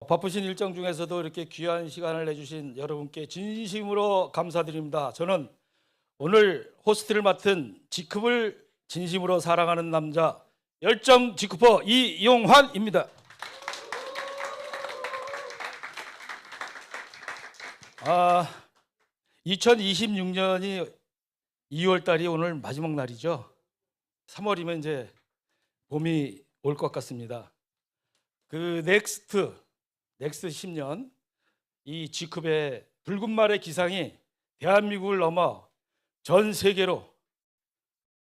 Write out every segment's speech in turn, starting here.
바쁘신 일정 중에서도 이렇게 귀한 시간을 내주신 여러분께 진심으로 감사드립니다. 저는 오늘 호스트를 맡은 지크을 진심으로 사랑하는 남자 열정 지크퍼 이용환입니다. 2026년이 2월 달이 오늘 마지막 날이죠. 3월이면 이제 봄이 올 것 같습니다. 그 넥스트 10년 이 G컵의 붉은 말의 기상이 대한민국을 넘어 전 세계로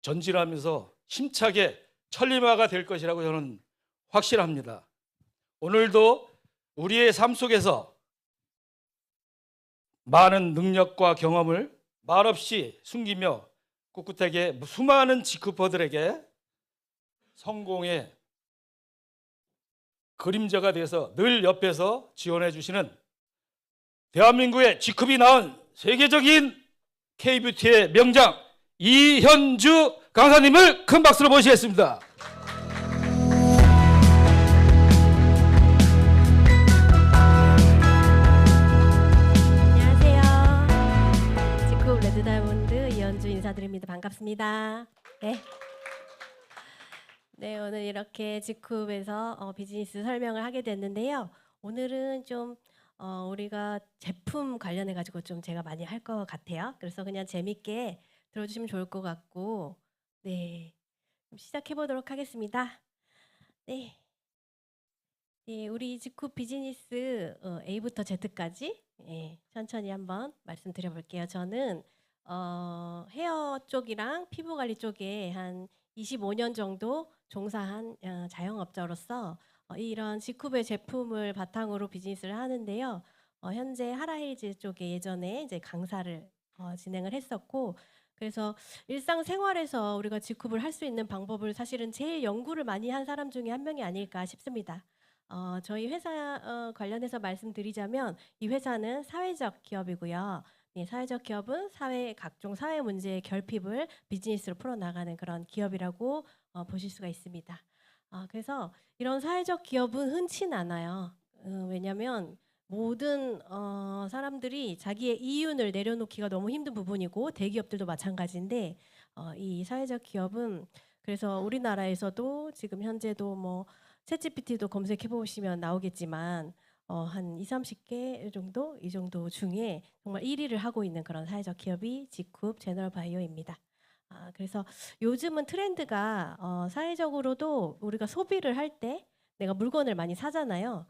전진하면서 힘차게 천리마가 될 것이라고 저는 확실합니다. 오늘도 우리의 삶 속에서 많은 능력과 경험을 말없이 숨기며 꿋꿋하게 수많은 G컵퍼들에게 성공의 그림자가 돼서 늘 옆에서 지원해 주시는 대한민국의 G컵이 낳은 세계적인 K뷰티의 명장 이현주 강사님을 큰 박수로 모시겠습니다. 안녕하세요. G컵 레드다이몬드 이현주 인사드립니다. 반갑습니다. 네, 오늘 이렇게 G컵에서 비즈니스 설명을 하게 됐는데요. 오늘은 좀 우리가 제품 관련해 가지고 좀 제가 많이 할 것 같아요. 그래서 그냥 재밌게 들어주시면 좋을 것 같고, 네, 시작해 보도록 하겠습니다. 네, 우리 G컵 비즈니스 A부터 Z까지 천천히 한번 말씀드려 볼게요. 저는 헤어 쪽이랑 피부 관리 쪽에 한 25년 정도 종사한 자영업자로서 이런 G컵의 제품을 바탕으로 비즈니스를 하는데요. 현재 하라힐즈 쪽에 예전에 이제 강사를 진행을 했었고, 그래서 일상생활에서 우리가 G컵을 할 수 있는 방법을 사실은 제일 연구를 많이 한 사람 중에 한 명이 아닐까 싶습니다. 저희 회사 관련해서 말씀드리자면 이 회사는 사회적 기업이고요. 사회적 기업은 각종 사회 문제의 결핍을 비즈니스로 풀어나가는 그런 기업이라고 보실 수가 있습니다. 그래서 이런 사회적 기업은 흔치는 않아요. 왜냐하면 모든 사람들이 자기의 이윤을 내려놓기가 너무 힘든 부분이고 대기업들도 마찬가지인데 이 사회적 기업은 그래서 우리나라에서도 지금 현재도 뭐 챗GPT도 검색해 보시면 나오겠지만 한 20-30개 정도 이 정도 중에 정말 1위를 하고 있는 그런 사회적 기업이 G컵 제너럴바이오입니다. 그래서 요즘은 트렌드가 사회적으로도 우리가 소비를 할 때 내가 물건을 많이 사잖아요.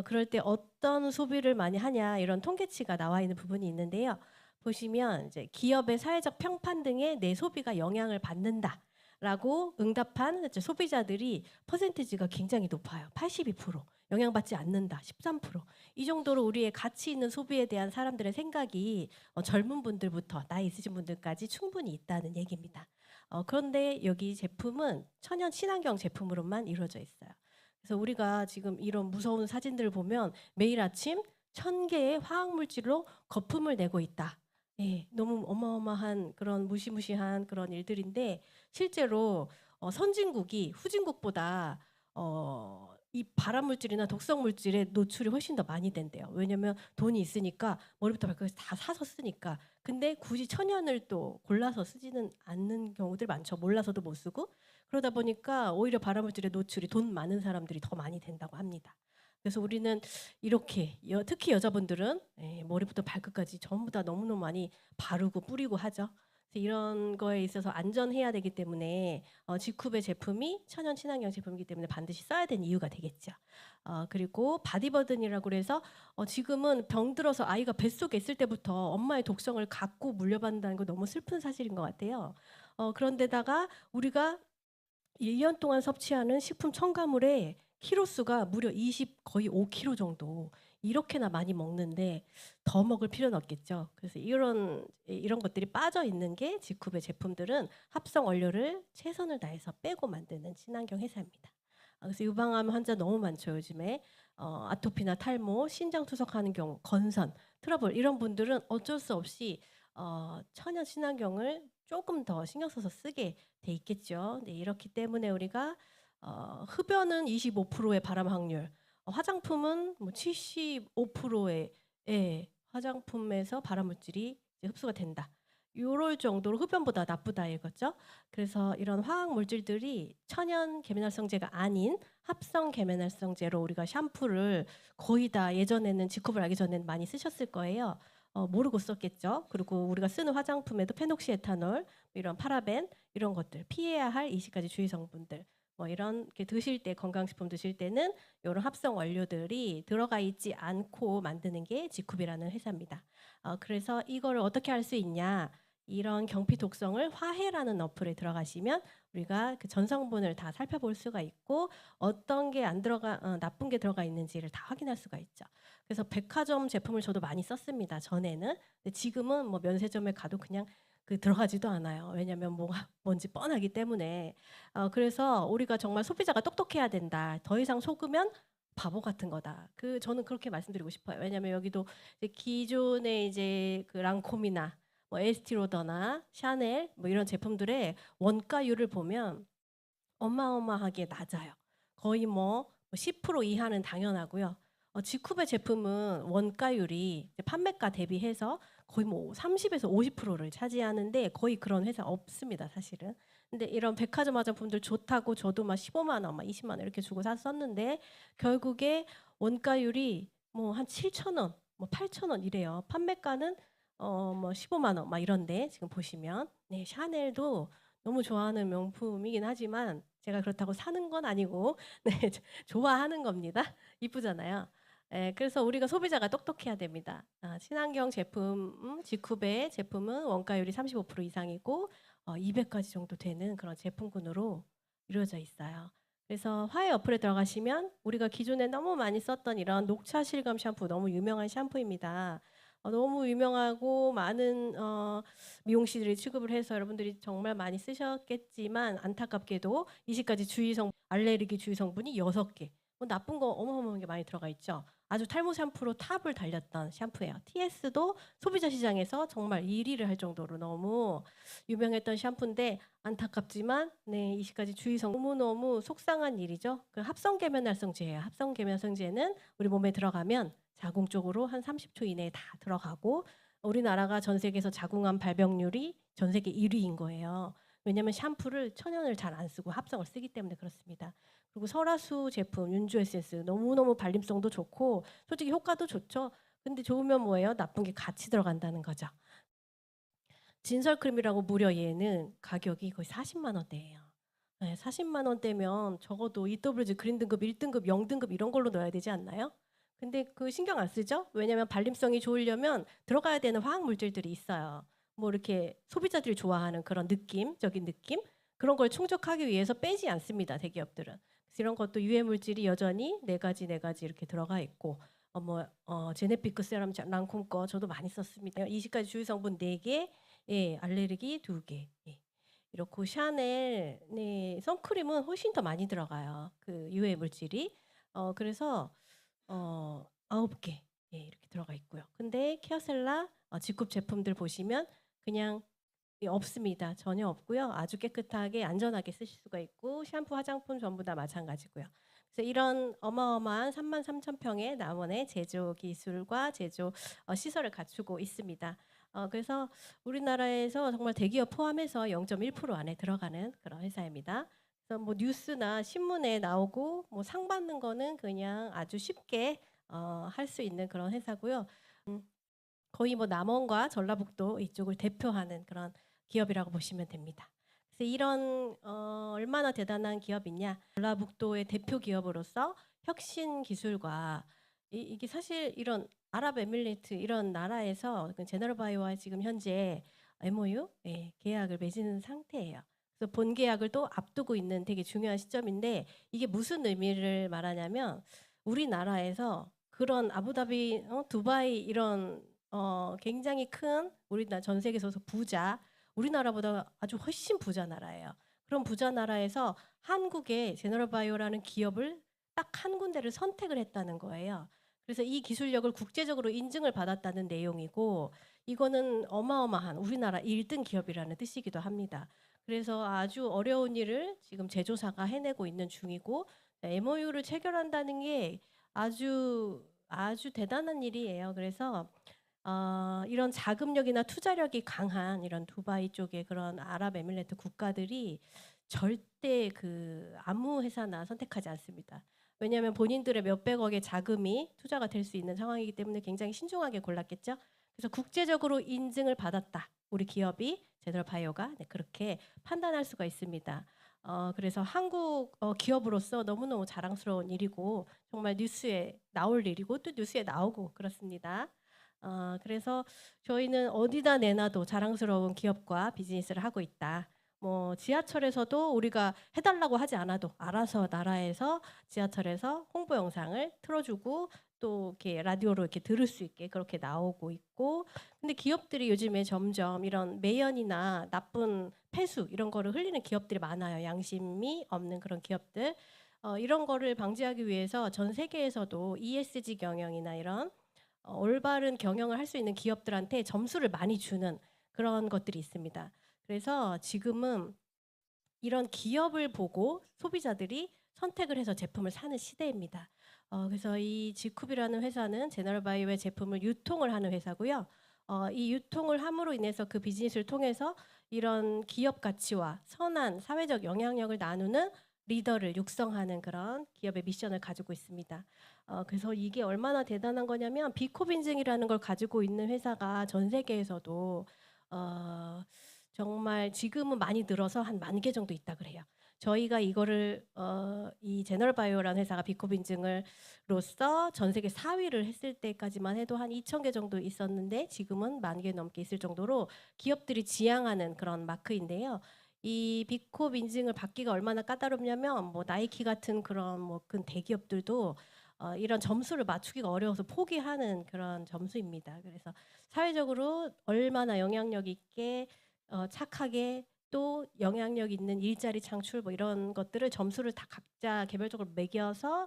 그럴 때 어떤 소비를 많이 하냐 이런 통계치가 나와 있는 부분이 있는데요. 보시면 이제 기업의 사회적 평판 등에 내 소비가 영향을 받는다라고 응답한 소비자들이 퍼센티지가 굉장히 높아요. 82%. 영향받지 않는다 13%. 이 정도로 우리의 가치 있는 소비에 대한 사람들의 생각이 젊은 분들부터 나이 있으신 분들까지 충분히 있다는 얘기입니다. 그런데 여기 제품은 천연 친환경 제품으로만 이루어져 있어요. 그래서 우리가 지금 이런 무서운 사진들을 보면 매일 아침 1000개의 화학물질로 거품을 내고 있다. 너무 어마어마한 그런 무시무시한 그런 일들인데 실제로 선진국이 후진국보다 이 발암물질이나 독성물질의 노출이 훨씬 더 많이 된대요. 왜냐면 돈이 있으니까 머리부터 발끝까지 다 사서 쓰니까. 근데 굳이 천연을 또 골라서 쓰지는 않는 경우들 많죠. 몰라서도 못 쓰고. 그러다 보니까 오히려 발암물질의 노출이 돈 많은 사람들이 더 많이 된다고 합니다. 그래서 우리는 이렇게 특히 여자분들은 머리부터 발끝까지 전부 다 너무너무 많이 바르고 뿌리고 하죠. 이런 거에 있어서 안전해야 되기 때문에 G컵의 제품이 천연 친환경 제품이기 때문에 반드시 써야 되는 이유가 되겠죠. 그리고 바디버든이라고 그래서 지금은 병들어서 아이가 뱃속에 있을 때부터 엄마의 독성을 갖고 물려받는다는 거 너무 슬픈 사실인 것 같아요. 그런데다가 우리가 1년 동안 섭취하는 식품 첨가물의 키로수가 무려 거의 5kg 정도 이렇게나 많이 먹는데 더 먹을 필요는 없겠죠. 그래서 이런 것들이 빠져 있는 게 G컵의 제품들은 합성 원료를 최선을 다해서 빼고 만드는 친환경 회사입니다. 그래서 유방암 환자 너무 많죠 요즘에. 아토피나 탈모, 신장 투석하는 경우, 건선, 트러블 이런 분들은 어쩔 수 없이 천연 친환경을 조금 더 신경 써서 쓰게 돼 있겠죠. 네, 이렇기 때문에 우리가 흡연은 25%의 발암 확률, 화장품은 뭐 75%의 화장품에서 발암물질이 이제 흡수가 된다. 요럴 정도로 흡연보다 나쁘다 이거죠. 그래서 이런 화학 물질들이 천연 계면활성제가 아닌 합성 계면활성제로 우리가 샴푸를 거의 다 예전에는 지컵을 알기 전에는 많이 쓰셨을 거예요. 모르고 썼겠죠. 그리고 우리가 쓰는 화장품에도 페녹시에탄올, 이런 파라벤 이런 것들 피해야 할 20가지 주의 성분들 뭐 이런 게 드실 때 건강식품 드실 때는 이런 합성 원료들이 들어가 있지 않고 만드는 게 지쿱이라는 회사입니다. 그래서 이거를 어떻게 할 수 있냐? 이런 경피 독성을 화해라는 어플에 들어가시면 우리가 그 전성분을 다 살펴볼 수가 있고 어떤 게 안 들어가 나쁜 게 들어가 있는지를 다 확인할 수가 있죠. 그래서 백화점 제품을 저도 많이 썼습니다. 전에는. 근데 지금은 뭐 면세점에 가도 그냥 그 들어가지도 않아요. 왜냐하면 뭐가 뭔지 뻔하기 때문에. 그래서 우리가 정말 소비자가 똑똑해야 된다. 더 이상 속으면 바보 같은 거다. 저는 그렇게 말씀드리고 싶어요. 왜냐하면 여기도 이제 기존의 이제 그 랑콤이나 뭐 에스티로더나 샤넬 뭐 이런 제품들의 원가율을 보면 어마어마하게 낮아요. 거의 뭐 10% 이하는 당연하고요. 지쿱의 제품은 원가율이 이제 판매가 대비해서 거의 뭐 30에서 50%를 차지하는데 거의 그런 회사 없습니다, 사실은. 근데 이런 백화점 화장품들 좋다고 저도 막 15만 원, 막 20만 원 이렇게 주고 샀었는데 결국에 원가율이 뭐 한 7천 원, 뭐 8천 원 이래요. 판매가는 뭐 15만 원 막 이런데 지금 보시면 네, 샤넬도 너무 좋아하는 명품이긴 하지만 제가 그렇다고 사는 건 아니고 네, 좋아하는 겁니다. 이쁘잖아요. 그래서 우리가 소비자가 똑똑해야 됩니다. 친환경 제품, 지쿱의 제품은 원가율이 35% 이상이고 200가지 정도 되는 그런 제품군으로 이루어져 있어요. 그래서 화해 어플에 들어가시면 우리가 기존에 너무 많이 썼던 이런 녹차 실감 샴푸 너무 유명한 샴푸입니다. 너무 유명하고 많은 미용실들이 취급을 해서 여러분들이 정말 많이 쓰셨겠지만 안타깝게도 20가지 주의성 알레르기 주의 성분이 6개. 뭐 나쁜 거 어마어마하게 많이 들어가 있죠. 아주 탈모 샴푸로 탑을 달렸던 샴푸예요. TS도 소비자 시장에서 정말 1위를 할 정도로 너무 유명했던 샴푸인데 안타깝지만 네, 20가지 주의 성분 너무너무 속상한 일이죠. 그 합성 계면활성제예요. 합성 계면활성제는 우리 몸에 들어가면 자궁적으로 한 30초 이내에 다 들어가고 우리나라가 전 세계에서 자궁암 발병률이 전 세계 1위인 거예요. 왜냐하면 샴푸를 천연을 잘 안 쓰고 합성을 쓰기 때문에 그렇습니다. 그리고 설화수 제품 윤주 에센스 너무너무 발림성도 좋고 솔직히 효과도 좋죠. 근데 좋으면 뭐예요? 나쁜 게 같이 들어간다는 거죠. 진설크림이라고 무려 얘는 가격이 거의 40만 원대예요. 네, 40만 원대면 적어도 EWG 그린 등급 1등급 0등급 이런 걸로 넣어야 되지 않나요? 근데 그 신경 안 쓰죠? 왜냐면 발림성이 좋으려면 들어가야 되는 화학 물질들이 있어요. 뭐 이렇게 소비자들이 좋아하는 그런 느낌적인 느낌 그런 걸 충족하기 위해서 빼지 않습니다. 대기업들은. 그래서 이런 것도 유해 물질이 여전히 네 가지 이렇게 들어가 있고 제네피크 세럼 랑콤 거 저도 많이 썼습니다. 20가지 주의 성분 4개, 예, 알레르기 2개. 예. 이렇고 샤넬 네, 선크림은 훨씬 더 많이 들어가요. 그 유해 물질이. 그래서 9개 예, 이렇게 들어가 있고요. 근데 케어셀라 지쿱 제품들 보시면 그냥 없습니다. 전혀 없고요. 아주 깨끗하게 안전하게 쓰실 수가 있고 샴푸, 화장품 전부 다 마찬가지고요. 그래서 이런 어마어마한 33,000평의 남원의 제조 기술과 제조 시설을 갖추고 있습니다. 그래서 우리나라에서 정말 대기업 포함해서 0.1% 안에 들어가는 그런 회사입니다. 그래서 뭐 뉴스나 신문에 나오고 뭐 상 받는 거는 그냥 아주 쉽게 할 수 있는 그런 회사고요. 거의 뭐 남원과 전라북도 이쪽을 대표하는 그런 기업이라고 보시면 됩니다. 그래서 이런 얼마나 대단한 기업이냐? 전라북도의 대표 기업으로서 혁신 기술과 이게 사실 이런 아랍에미리트 이런 나라에서 그 제너럴바이오와 지금 현재 MOU 계약을 맺은 상태예요. 그래서 본 계약을 또 앞두고 있는 되게 중요한 시점인데 이게 무슨 의미를 말하냐면 우리나라에서 그런 아부다비, 두바이 이런 굉장히 큰 우리나라 전 세계에서 부자 우리나라보다 아주 훨씬 부자 나라예요. 그런 부자 나라에서 한국의 제너럴바이오라는 기업을 딱 한 군데를 선택을 했다는 거예요. 그래서 이 기술력을 국제적으로 인증을 받았다는 내용이고 이거는 어마어마한 우리나라 1등 기업이라는 뜻이기도 합니다. 그래서 아주 어려운 일을 지금 제조사가 해내고 있는 중이고 MOU를 체결한다는 게 아주 대단한 일이에요. 그래서 이런 자금력이나 투자력이 강한 이런 두바이 쪽의 그런 아랍에미레이트 국가들이 절대 아무 회사나 선택하지 않습니다. 왜냐하면 본인들의 몇백억의 자금이 투자가 될 수 있는 상황이기 때문에 굉장히 신중하게 골랐겠죠. 그래서 국제적으로 인증을 받았다. 우리 기업이 제너럴바이오가 그렇게 판단할 수가 있습니다. 그래서 한국 기업으로서 너무너무 자랑스러운 일이고 정말 뉴스에 나올 일이고 또 뉴스에 나오고 그렇습니다. 그래서 저희는 어디다 내놔도 자랑스러운 기업과 비즈니스를 하고 있다. 뭐 지하철에서도 우리가 해달라고 하지 않아도 알아서 나라에서 지하철에서 홍보 영상을 틀어주고 또 이렇게 라디오로 이렇게 들을 수 있게 그렇게 나오고 있고, 근데 기업들이 요즘에 점점 이런 매연이나 나쁜 폐수 이런 거를 흘리는 기업들이 많아요. 양심이 없는 그런 기업들. 이런 거를 방지하기 위해서 전 세계에서도 ESG 경영이나 이런 올바른 경영을 할 수 있는 기업들한테 점수를 많이 주는 그런 것들이 있습니다. 그래서 지금은 이런 기업을 보고 소비자들이 선택을 해서 제품을 사는 시대입니다. 그래서 이 지쿱이라는 회사는 제너럴바이오의 제품을 유통을 하는 회사고요. 이 유통을 함으로 인해서 그 비즈니스를 통해서 이런 기업 가치와 선한 사회적 영향력을 나누는 리더를 육성하는 그런 기업의 미션을 가지고 있습니다. 그래서 이게 얼마나 대단한 거냐면 비콥 인증이라는 걸 가지고 있는 회사가 전 세계에서도 어, 정말 지금은 많이 늘어서 한 10,000개 정도 있다 그래요. 저희가 이거를 이 제너럴바이오라는 회사가 비콥 인증을로써 전 세계 4위를 했을 때까지만 해도 한 2,000개 정도 있었는데 지금은 10,000개 넘게 있을 정도로 기업들이 지향하는 그런 마크인데요. 이 비콥 인증을 받기가 얼마나 까다롭냐면 뭐 나이키 같은 그런 뭐 큰 대기업들도 이런 점수를 맞추기가 어려워서 포기하는 그런 점수입니다. 그래서 사회적으로 얼마나 영향력 있게 착하게 또 영향력 있는 일자리 창출 뭐 이런 것들을 점수를 다 각자 개별적으로 매겨서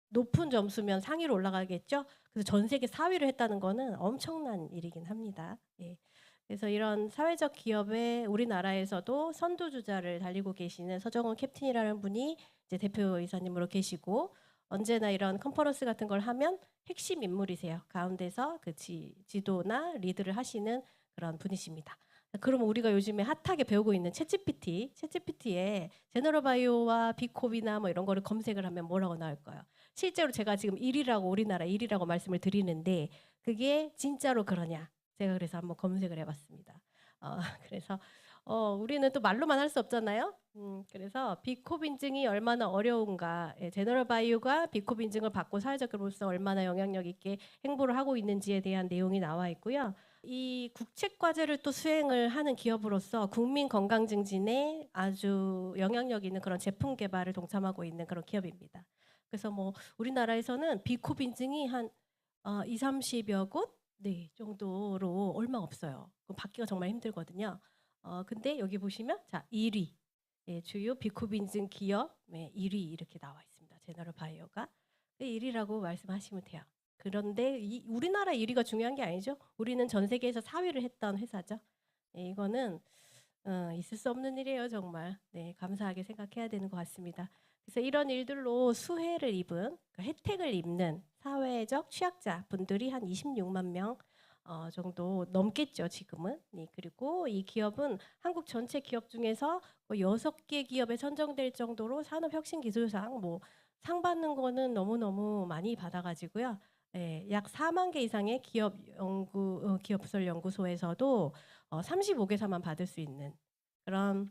높은 점수면 상위로 올라가겠죠. 그래서 전 세계 4위를 했다는 거는 엄청난 일이긴 합니다. 예. 그래서 이런 사회적 기업에 우리나라에서도 선두주자를 달리고 계시는 서정훈 캡틴이라는 분이 이제 대표이사님으로 계시고, 언제나 이런 컨퍼런스 같은 걸 하면 핵심 인물이세요. 가운데서 지도나 리드를 하시는 그런 분이십니다. 그러면 우리가 요즘에 핫하게 배우고 있는 챗GPT에 제너럴바이오와 비콥이나 뭐 이런 거를 검색을 하면 뭐라고 나올까요? 실제로 제가 지금 1위라고 우리나라 1위라고 말씀을 드리는데 그게 진짜로 그러냐? 제가 그래서 한번 검색을 해봤습니다. 그래서 우리는 또 말로만 할 수 없잖아요. 그래서 비콥 인증이 얼마나 어려운가, 제너럴바이오가 비콥 인증을 받고 사회적으로서 얼마나 영향력 있게 행보를 하고 있는지에 대한 내용이 나와 있고요. 이 국책 과제를 또 수행을 하는 기업으로서 국민 건강 증진에 아주 영향력 있는 그런 제품 개발을 동참하고 있는 그런 기업입니다. 그래서 뭐 우리나라에서는 비콥 인증이 한 2, 30여 곳 정도로 얼마 없어요. 그럼 받기가 정말 힘들거든요. 근데 여기 보시면 자 1위 주요 비콥 인증 기업 1위 이렇게 나와 있습니다. 제너럴바이오가 1위라고 말씀하시면 돼요. 그런데 우리나라 1위가 중요한 게 아니죠. 우리는 전 세계에서 4위를 했던 회사죠. 이거는 있을 수 없는 일이에요, 정말. 네, 감사하게 생각해야 되는 것 같습니다. 그래서 이런 일들로 수혜를 입은, 그러니까 혜택을 입는 사회적 취약자 분들이 한 26만 명 정도 넘겠죠, 지금은. 네, 그리고 이 기업은 한국 전체 기업 중에서 6개 기업에 선정될 정도로 산업혁신기술상 뭐 상 받는 거는 너무너무 많이 받아가지고요. 약 4만 개 이상의 기업설 연구소에서도 35개사만 받을 수 있는 그런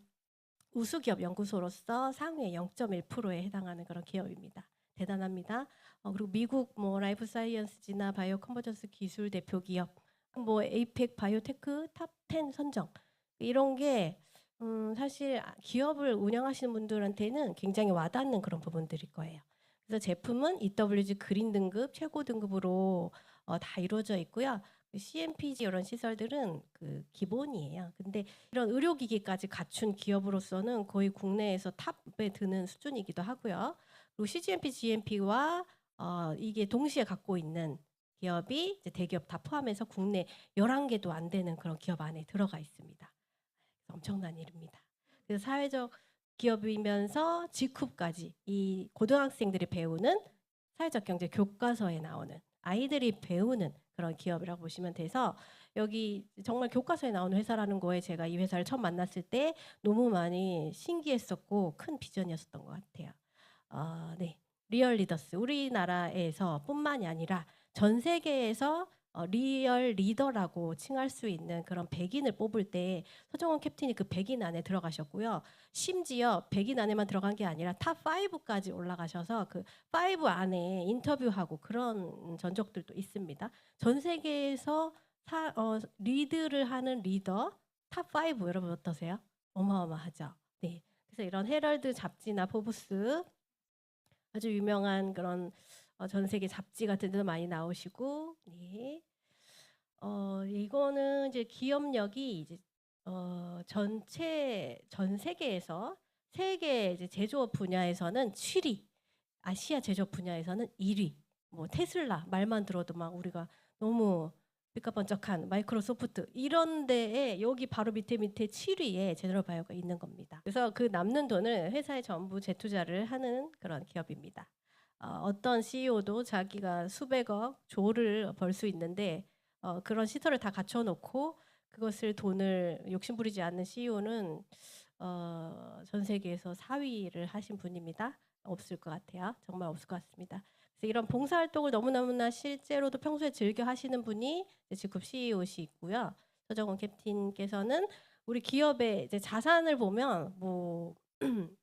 우수기업 연구소로서 상위 0.1%에 해당하는 그런 기업입니다. 대단합니다. 그리고 미국 뭐 라이프 사이언스지나 바이오 컨버전스 기술 대표 기업, 뭐 에이펙 바이오테크 탑 10 선정 이런 게 사실 기업을 운영하시는 분들한테는 굉장히 와닿는 그런 부분들일 거예요. 그래서 제품은 EWG 그린 등급 최고 등급으로 다 이루어져 있고요. CMPG 이런 시설들은 기본이에요. 근데 이런 의료기기까지 갖춘 기업으로서는 거의 국내에서 탑에 드는 수준이기도 하고요. 그리고 CGMP, GMP와 이게 동시에 갖고 있는 기업이 이제 대기업 다 포함해서 국내 11개도 안 되는 그런 기업 안에 들어가 있습니다. 엄청난 일입니다. 그래서 사회적 기업이면서 직후까지 이 고등학생들이 배우는 사회적 경제 교과서에 나오는 아이들이 배우는 그런 기업이라고 보시면 돼서 여기 정말 교과서에 나오는 회사라는 거에 제가 이 회사를 처음 만났을 때 너무 많이 신기했었고 큰 비전이었었던 것 같아요. 네. 리얼 리더스 우리나라에서 뿐만이 아니라 전 세계에서 리얼 리더라고 칭할 수 있는 그런 100인을 뽑을 때 서정원 캡틴이 그 100인 안에 들어가셨고요. 심지어 100인 안에만 들어간 게 아니라 탑 5까지 올라가셔서 그 5 안에 인터뷰하고 그런 전적들도 있습니다. 전 세계에서 리드를 하는 리더 탑 5 여러분 어떠세요? 어마어마하죠. 네. 그래서 이런 헤럴드 잡지나 포브스 아주 유명한 그런 전 세계 잡지 같은 데도 많이 나오시고, 네. 이거는 이제 기업력이 이제 전 세계에서 세계 이제 제조업 분야에서는 7위, 아시아 제조업 분야에서는 1위. 뭐 테슬라 말만 들어도 막 우리가 너무 삐까번쩍한 마이크로소프트 이런 데에 여기 바로 밑에 7위에 제너럴바이오가 있는 겁니다. 그래서 그 남는 돈을 회사에 전부 재투자를 하는 그런 기업입니다. 어떤 CEO도 자기가 수백억 조를 벌 수 있는데 그런 시설을 다 갖춰놓고 그것을 돈을 욕심부리지 않는 CEO는 전 세계에서 4위를 하신 분입니다. 없을 것 같아요. 정말 없을 것 같습니다. 그래서 이런 봉사활동을 너무너무나 실제로도 평소에 즐겨 하시는 분이 직급 CEO시고요. 서정원 캡틴께서는 우리 기업의 이제 자산을 보면 뭐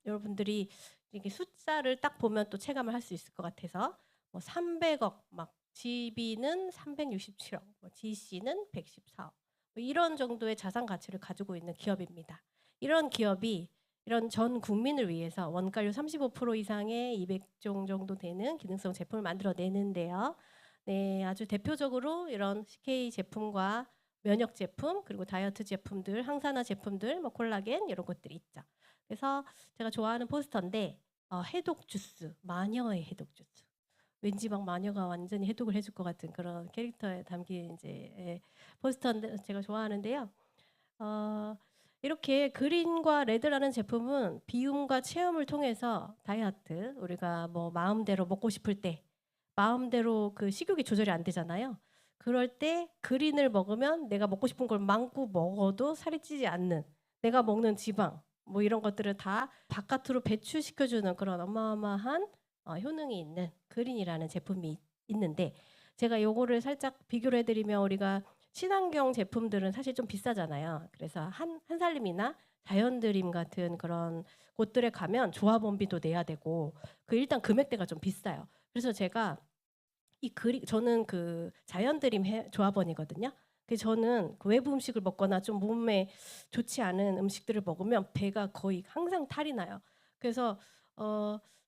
여러분들이 이렇게 숫자를 딱 보면 또 체감을 할 수 있을 것 같아서 뭐 300억 막 GB는 367억, 뭐 GC는 114억 뭐 이런 정도의 자산 가치를 가지고 있는 기업입니다. 이런 기업이 이런 전 국민을 위해서 원가율 35% 이상의 200종 정도 되는 기능성 제품을 만들어내는데요. 네, 아주 대표적으로 이런 CK 제품과 면역 제품 그리고 다이어트 제품들, 항산화 제품들, 뭐 콜라겐 이런 것들이 있죠. 그래서 제가 좋아하는 포스터인데 해독 주스, 마녀의 해독 주스. 왠지 막 마녀가 완전히 해독을 해줄 것 같은 그런 캐릭터에 담긴 이제 포스터인데 제가 좋아하는데요. 이렇게 그린과 레드라는 제품은 비움과 체험을 통해서 다이어트 우리가 뭐 마음대로 먹고 싶을 때 마음대로 그 식욕이 조절이 안 되잖아요. 그럴 때 그린을 먹으면 내가 먹고 싶은 걸 마음껏 먹어도 살이 찌지 않는 내가 먹는 지방 뭐 이런 것들을 다 바깥으로 배출시켜주는 그런 어마어마한 효능이 있는 그린이라는 제품이 있는데 제가 요거를 살짝 비교를 해드리면 우리가 친환경 제품들은 사실 좀 비싸잖아요. 그래서 한살림이나 자연드림 같은 그런 곳들에 가면 조합원비도 내야 되고 그 일단 금액대가 좀 비싸요. 그래서 제가 저는 그 자연드림 조합원이거든요. 그래서 저는 그 외부 음식을 먹거나 좀 몸에 좋지 않은 음식들을 먹으면 배가 거의 항상 탈이 나요. 그래서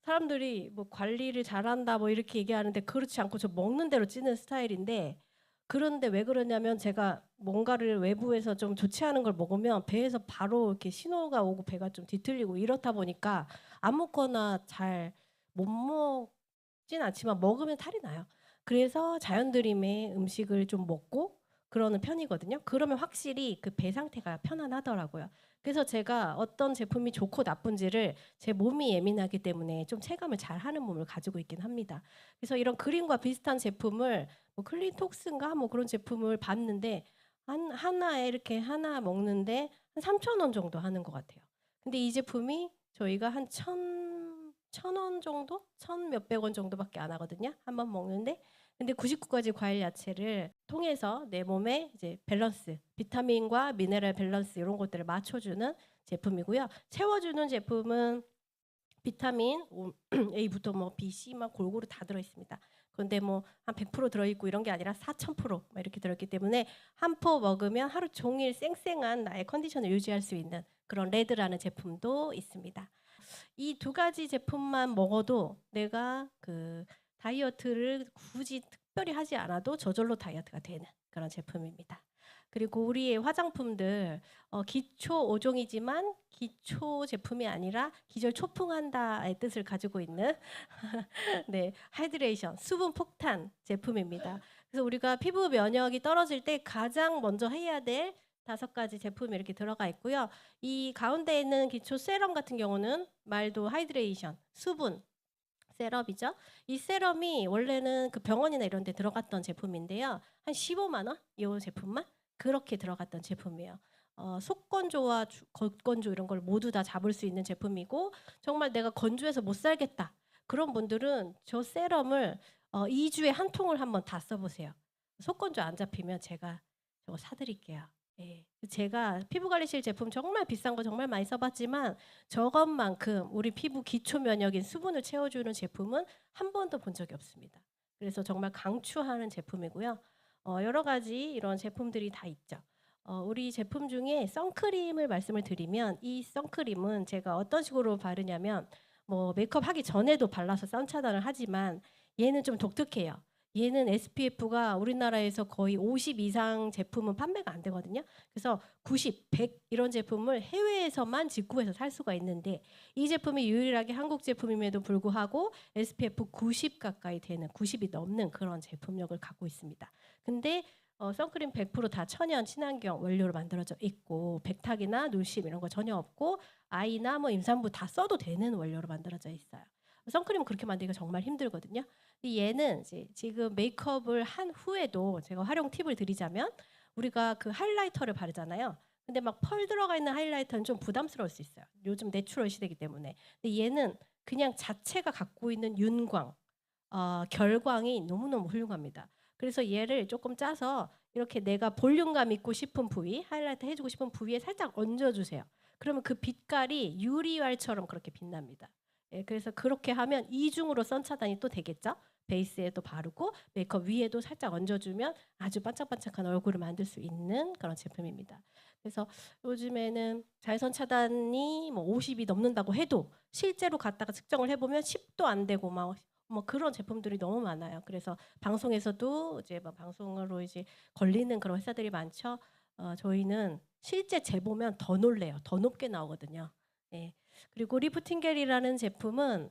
사람들이 뭐 관리를 잘한다 뭐 이렇게 얘기하는데 그렇지 않고 저 먹는 대로 찌는 스타일인데 그런데 왜 그러냐면 제가 뭔가를 외부에서 좀 좋지 않은 걸 먹으면 배에서 바로 이렇게 신호가 오고 배가 좀 뒤틀리고 이렇다 보니까 아무거나 잘 못 먹진 않지만 먹으면 탈이 나요. 그래서 자연드림의 음식을 좀 먹고 그러는 편이거든요. 그러면 확실히 그 배 상태가 편안하더라고요. 그래서 제가 어떤 제품이 좋고 나쁜지를 제 몸이 예민하기 때문에 좀 체감을 잘 하는 몸을 가지고 있긴 합니다. 그래서 이런 그린과 비슷한 제품을 뭐 클린톡스인가 뭐 그런 제품을 봤는데 하나에 이렇게 하나 먹는데 한 3,000원 정도 하는 것 같아요. 근데 이 제품이 저희가 한 1,000원 정도? 1,000 몇백 원 정도밖에 안 하거든요. 한 번 먹는데 근데 99가지 과일 야채를 통해서 내 몸에 이제 밸런스, 비타민과 미네랄 밸런스 이런 것들을 맞춰주는 제품이고요. 채워주는 제품은 비타민 A부터 뭐 B, C 막 골고루 다 들어 있습니다. 그런데 뭐 한 100% 들어 있고 이런 게 아니라 4,000% 이렇게 들어 있기 때문에 한 포 먹으면 하루 종일 쌩쌩한 나의 컨디션을 유지할 수 있는 그런 레드라는 제품도 있습니다. 이 두 가지 제품만 먹어도 내가 그 다이어트를 굳이 특별히 하지 않아도 저절로 다이어트가 되는 그런 제품입니다. 그리고 우리의 화장품들 기초 5종이지만 기초 제품이 아니라 기절 초풍한다의 뜻을 가지고 있는 네, 하이드레이션 수분 폭탄 제품입니다. 그래서 우리가 피부 면역이 떨어질 때 가장 먼저 해야 될 5가지 제품이 이렇게 들어가 있고요. 이 가운데 있는 기초 세럼 같은 경우는 말도 하이드레이션 수분 세럼이죠. 이 세럼이 원래는 그 병원이나 이런 데 들어갔던 제품인데요. 한 15만 원? 이 제품만? 그렇게 들어갔던 제품이에요. 속건조와 겉건조 이런 걸 모두 다 잡을 수 있는 제품이고 정말 내가 건조해서 못 살겠다. 그런 분들은 저 세럼을 2주에 한 통을 한번 다 써보세요. 속건조 안 잡히면 제가 저거 사드릴게요. 예. 제가 피부관리실 제품 정말 비싼 거 정말 많이 써봤지만 저것만큼 우리 피부 기초 면역인 수분을 채워주는 제품은 한 번도 본 적이 없습니다. 그래서 정말 강추하는 제품이고요. 여러 가지 이런 제품들이 다 있죠. 우리 제품 중에 선크림을 말씀을 드리면 이 선크림은 제가 어떤 식으로 바르냐면 뭐 메이크업 하기 전에도 발라서 선 차단을 하지만 얘는 좀 독특해요. 얘는 SPF가 우리나라에서 거의 50 이상 제품은 판매가 안 되거든요. 그래서 90, 100 이런 제품을 해외에서만 직구해서 살 수가 있는데 이 제품이 유일하게 한국 제품임에도 불구하고 SPF 90 가까이 되는 90이 넘는 그런 제품력을 갖고 있습니다. 근데 선크림 100%다 천연 친환경 원료로 만들어져 있고 백탁이나 눌심 이런 거 전혀 없고 아이나 뭐 임산부 다 써도 되는 원료로 만들어져 있어요. 선크림 그렇게 만들기가 정말 힘들거든요. 근데 얘는 이제 지금 메이크업을 한 후에도 제가 활용 팁을 드리자면 우리가 그 하이라이터를 바르잖아요. 근데 막 펄 들어가 있는 하이라이터는 좀 부담스러울 수 있어요. 요즘 내추럴 시대이기 때문에. 근데 얘는 그냥 자체가 갖고 있는 윤광, 결광이 너무너무 훌륭합니다. 그래서 얘를 조금 짜서 이렇게 내가 볼륨감 있고 싶은 부위, 하이라이트 해주고 싶은 부위에 살짝 얹어주세요. 그러면 그 빛깔이 유리알처럼 그렇게 빛납니다. 예, 그래서 그렇게 하면 이중으로 선 차단이 또 되겠죠. 베이스에도 바르고 메이크업 위에도 살짝 얹어주면 아주 반짝반짝한 얼굴을 만들 수 있는 그런 제품입니다. 그래서 요즘에는 자외선 차단이 뭐 50이 넘는다고 해도 실제로 갖다가 측정을 해보면 10도 안 되고 막 뭐 그런 제품들이 너무 많아요. 그래서 방송에서도 이제 막 방송으로 이제 걸리는 그런 회사들이 많죠. 저희는 실제 재보면 더 놀래요. 더 높게 나오거든요. 예. 그리고 리프팅겔이라는 제품은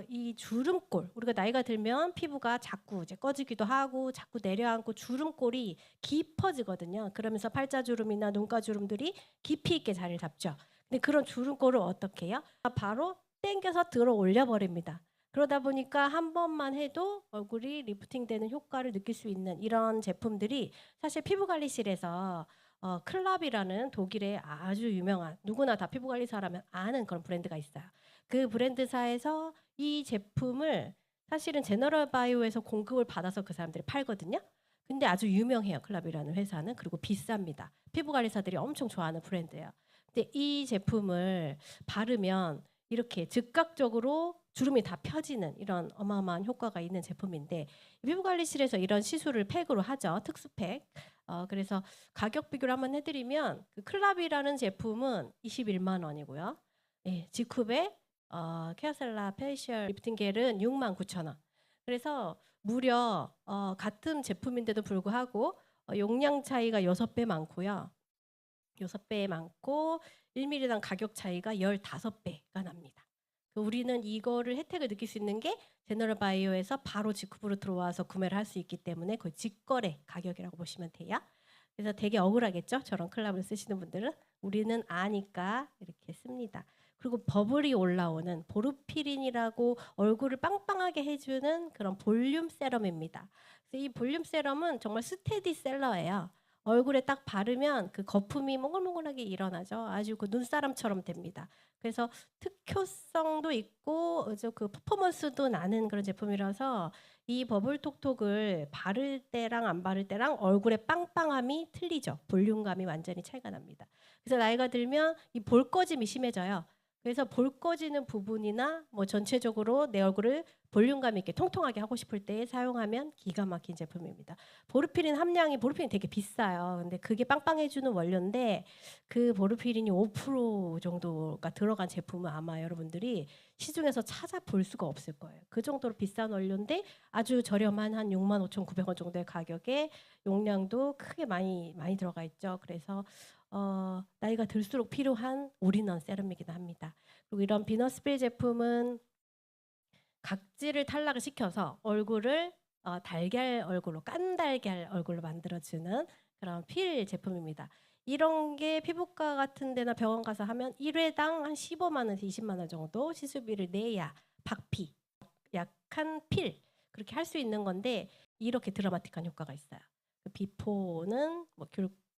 이 주름골 우리가 나이가 들면 피부가 자꾸 이제 꺼지기도 하고 자꾸 내려앉고 주름골이 깊어지거든요. 그러면서 팔자주름이나 눈가주름들이 깊이 있게 자리를 잡죠. 근데 그런 주름골을 어떻게 해요? 바로 당겨서 들어 올려 버립니다. 그러다 보니까 한 번만 해도 얼굴이 리프팅되는 효과를 느낄 수 있는 이런 제품들이 사실 피부관리실에서 클럽이라는 독일의 아주 유명한 누구나 다 피부관리사라면 아는 그런 브랜드가 있어요. 그 브랜드사에서 이 제품을 사실은 제너럴 바이오에서 공급을 받아서 그 사람들이 팔거든요. 근데 아주 유명해요. 클럽이라는 회사는. 그리고 비쌉니다. 피부관리사들이 엄청 좋아하는 브랜드예요. 근데 이 제품을 바르면 이렇게 즉각적으로 주름이 다 펴지는 이런 어마어마한 효과가 있는 제품인데 피부관리실에서 이런 시술을 팩으로 하죠. 특수팩. 그래서 가격 비교를 한번 해드리면 그 클럽이라는 제품은 21만 원이고요. 예, 지쿱의 케어셀라 페이셜 리프팅 겔은 69,000원. 그래서 무려 같은 제품인데도 불구하고 용량 차이가 6배 많고요. 6배 많고 1ml당 가격 차이가 15배가 납니다. 우리는 이거를 혜택을 느낄 수 있는 게 제너럴 바이오에서 바로 지급으로 들어와서 구매를 할 수 있기 때문에 거의 직거래 가격이라고 보시면 돼요. 그래서 되게 억울하겠죠? 저런 클럽을 쓰시는 분들은. 우리는 아니까 이렇게 씁니다. 그리고 버블이 올라오는 보르피린이라고 얼굴을 빵빵하게 해주는 그런 볼륨 세럼입니다. 그래서 이 볼륨 세럼은 정말 스테디셀러예요. 얼굴에 딱 바르면 그 거품이 몽글몽글하게 일어나죠. 아주 그 눈사람처럼 됩니다. 그래서 특효성도 있고 그 퍼포먼스도 나는 그런 제품이라서 이 버블톡톡을 바를 때랑 안 바를 때랑 얼굴의 빵빵함이 틀리죠. 볼륨감이 완전히 차이가 납니다. 그래서 나이가 들면 이 볼 꺼짐이 심해져요. 그래서 볼 꺼지는 부분이나 뭐 전체적으로 내 얼굴을 볼륨감 있게 통통하게 하고 싶을 때 사용하면 기가 막힌 제품입니다. 보르피린 되게 비싸요. 근데 그게 빵빵해주는 원료인데 그 보르피린이 5% 정도가 들어간 제품은 아마 여러분들이 시중에서 찾아볼 수가 없을 거예요. 그 정도로 비싼 원료인데 아주 저렴한 한 65,900원 정도의 가격에 용량도 크게 많이 들어가 있죠. 그래서 나이가 들수록 필요한 올인원 세럼이기도 합니다. 그리고 이런 비너스프리 제품은 각질을 탈락을 시켜서 얼굴을 달걀 얼굴로 깐달걀 얼굴로 만들어주는 그런 필 제품입니다. 이런 게 피부과 같은 데나 병원 가서 하면 1회당 한 15만 원에서 20만 원 정도 시술비를 내야 박피 약한 필 그렇게 할 수 있는 건데 이렇게 드라마틱한 효과가 있어요. 그 비포는 뭐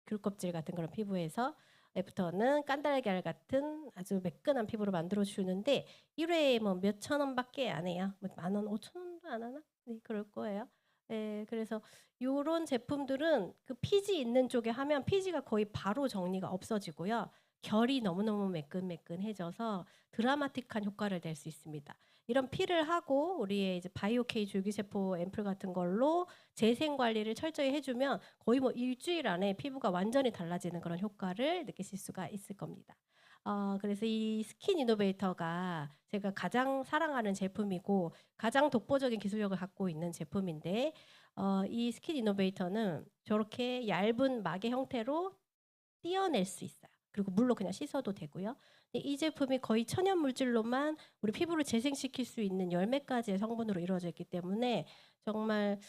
귤껍질 같은 그런 피부에서 애프터는 깐달걀 같은 아주 매끈한 피부로 만들어 주는데 1회에 뭐 몇천 원밖에 안 해요. 뭐 10,000원, 5,000원도 안 하나? 네, 그럴 거예요. 예, 그래서 요런 제품들은 그 피지 있는 쪽에 하면 피지가 거의 바로 정리가 없어지고요. 결이 너무너무 매끈매끈해져서 드라마틱한 효과를 낼 수 있습니다. 이런 필을 하고 우리의 이제 바이오케이 줄기세포 앰플 같은 걸로 재생 관리를 철저히 해주면 거의 뭐 일주일 안에 피부가 완전히 달라지는 그런 효과를 느끼실 수가 있을 겁니다. 그래서 이 스킨 이노베이터가 제가 가장 사랑하는 제품이고 가장 독보적인 기술력을 갖고 있는 제품인데 이 스킨 이노베이터는 저렇게 얇은 막의 형태로 띄어낼 수 있어요. 그리고 물로 그냥 씻어도 되고요. 이 제품이 거의 천연 물질로만 우리 피부를 재생시킬 수 있는 10몇 가지의 성분으로 이루어져 있기 때문에 정말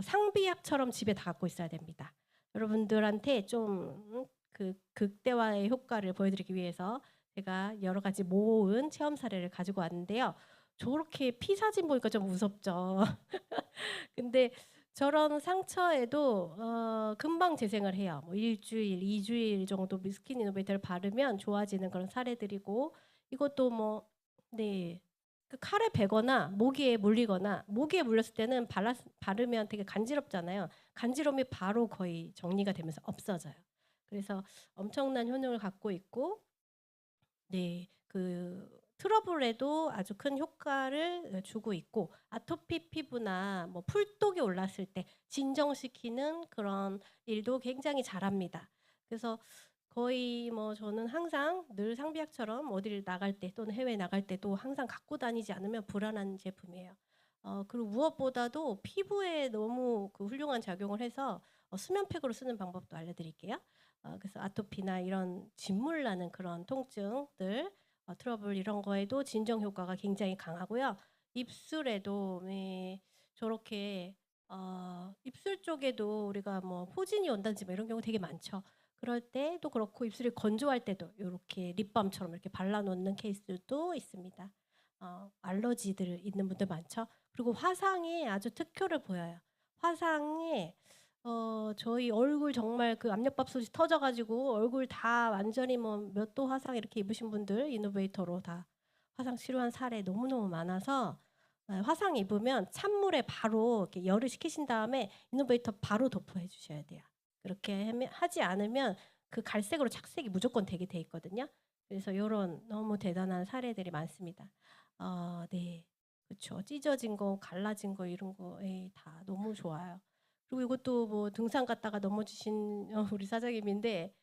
상비약처럼 집에 다 갖고 있어야 됩니다. 여러분들한테 좀 그 극대화의 효과를 보여드리기 위해서 제가 여러 가지 모은 체험 사례를 가지고 왔는데요. 저렇게 피 사진 보니까 좀 무섭죠. 근데 저런 상처에도 금방 재생을 해요. 뭐 일주일, 2주일 정도 스킨 이노베이터를 바르면 좋아지는 그런 사례들이고 이것도 뭐 네. 그 칼에 베거나 모기에 물리거나 모기에 물렸을 때는 바르면 되게 간지럽잖아요. 간지럼이 바로 거의 정리가 되면서 없어져요. 그래서 엄청난 효능을 갖고 있고 네. 그 트러블에도 아주 큰 효과를 주고 있고 아토피 피부나 뭐 풀독이 올랐을 때 진정시키는 그런 일도 굉장히 잘합니다. 그래서 거의 뭐 저는 항상 늘 상비약처럼 어디를 나갈 때 또는 해외에 나갈 때도 항상 갖고 다니지 않으면 불안한 제품이에요. 그리고 무엇보다도 피부에 너무 그 훌륭한 작용을 해서 수면팩으로 쓰는 방법도 알려드릴게요. 그래서 아토피나 이런 진물 나는 그런 통증들, 트러블 이런 거에도 진정 효과가 굉장히 강하고요. 입술에도 저렇게 입술 쪽에도 우리가 뭐 포진이 온다든지 뭐 이런 경우 되게 많죠. 그럴 때도 그렇고 입술이 건조할 때도 이렇게 립밤처럼 이렇게 발라놓는 케이스도 있습니다. 알러지들 있는 분들 많죠. 그리고 화상에 아주 특효를 보여요. 화상에 저희 얼굴 정말 그 압력밥솥이 터져가지고 얼굴 다 완전히 뭐 몇 도 화상 이렇게 입으신 분들 이노베이터로 다 화상 치료한 사례 너무너무 많아서 화상 입으면 찬물에 바로 이렇게 열을 식히신 다음에 이노베이터 바로 도포해 주셔야 돼요. 그렇게 하지 않으면 그 갈색으로 착색이 무조건 되게 돼 있거든요. 그래서 이런 너무 대단한 사례들이 많습니다. 네, 그렇죠. 찢어진 거, 갈라진 거 이런 거 다 너무 좋아요. 그리고 이것도 뭐 등산 갔다가 넘어지신 우리 사장님인데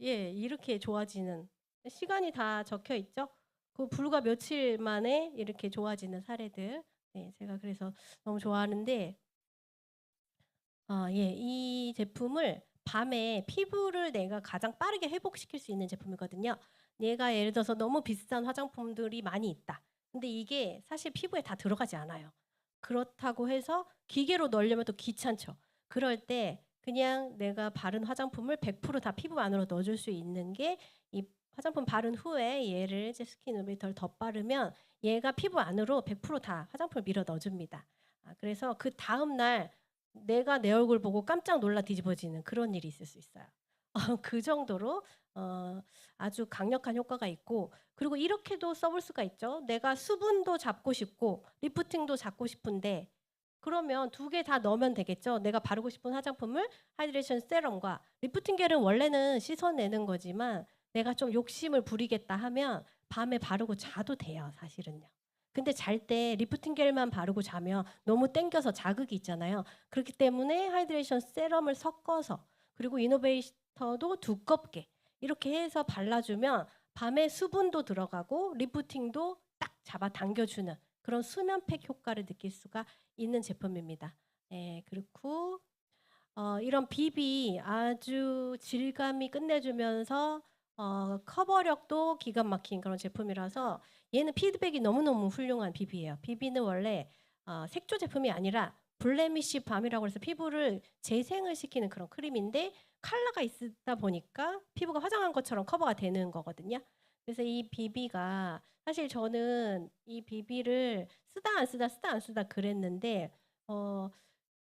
예, 이렇게 좋아지는 시간이 다 적혀 있죠. 그 불과 며칠 만에 이렇게 좋아지는 사례들. 네, 제가 그래서 너무 좋아하는데 예, 이 제품을 밤에 피부를 내가 가장 빠르게 회복시킬 수 있는 제품이거든요. 얘가 예를 들어서 너무 비싼 화장품들이 많이 있다. 근데 이게 사실 피부에 다 들어가지 않아요. 그렇다고 해서 기계로 넣으려면 또 귀찮죠. 그럴 때 그냥 내가 바른 화장품을 100%다 피부 안으로 넣어줄 수 있는 게 이 화장품 바른 후에 얘를 이제 스킨 이노베이터를 덧바르면 얘가 피부 안으로 100%다 화장품을 밀어 넣어줍니다. 그래서 그 다음 날 내가 내 얼굴 보고 깜짝 놀라 뒤집어지는 그런 일이 있을 수 있어요. 그 정도로 아주 강력한 효과가 있고 그리고 이렇게도 써볼 수가 있죠. 내가 수분도 잡고 싶고 리프팅도 잡고 싶은데 그러면 두 개 다 넣으면 되겠죠. 내가 바르고 싶은 화장품을 하이드레이션 세럼과 리프팅 겔은 원래는 씻어내는 거지만 내가 좀 욕심을 부리겠다 하면 밤에 바르고 자도 돼요, 사실은요. 근데 잘 때 리프팅 겔만 바르고 자면 너무 땡겨서 자극이 있잖아요. 그렇기 때문에 하이드레이션 세럼을 섞어서 그리고 이노베이터도 두껍게 이렇게 해서 발라주면 밤에 수분도 들어가고 리프팅도 딱 잡아 당겨주는 그런 수면팩 효과를 느낄 수가 있는 제품입니다. 그렇고 이런 비비 아주 질감이 끝내주면서 커버력도 기가 막힌 그런 제품이라서 얘는 피드백이 너무너무 훌륭한 비비예요. 비비는 원래 색조 제품이 아니라 블레미쉬 밤이라고 해서 피부를 재생을 시키는 그런 크림인데 컬러가 있다 보니까 피부가 화장한 것처럼 커버가 되는 거거든요. 그래서 이 비비가 사실 저는 이 비비를 쓰다 안 쓰다 쓰다 안 쓰다 그랬는데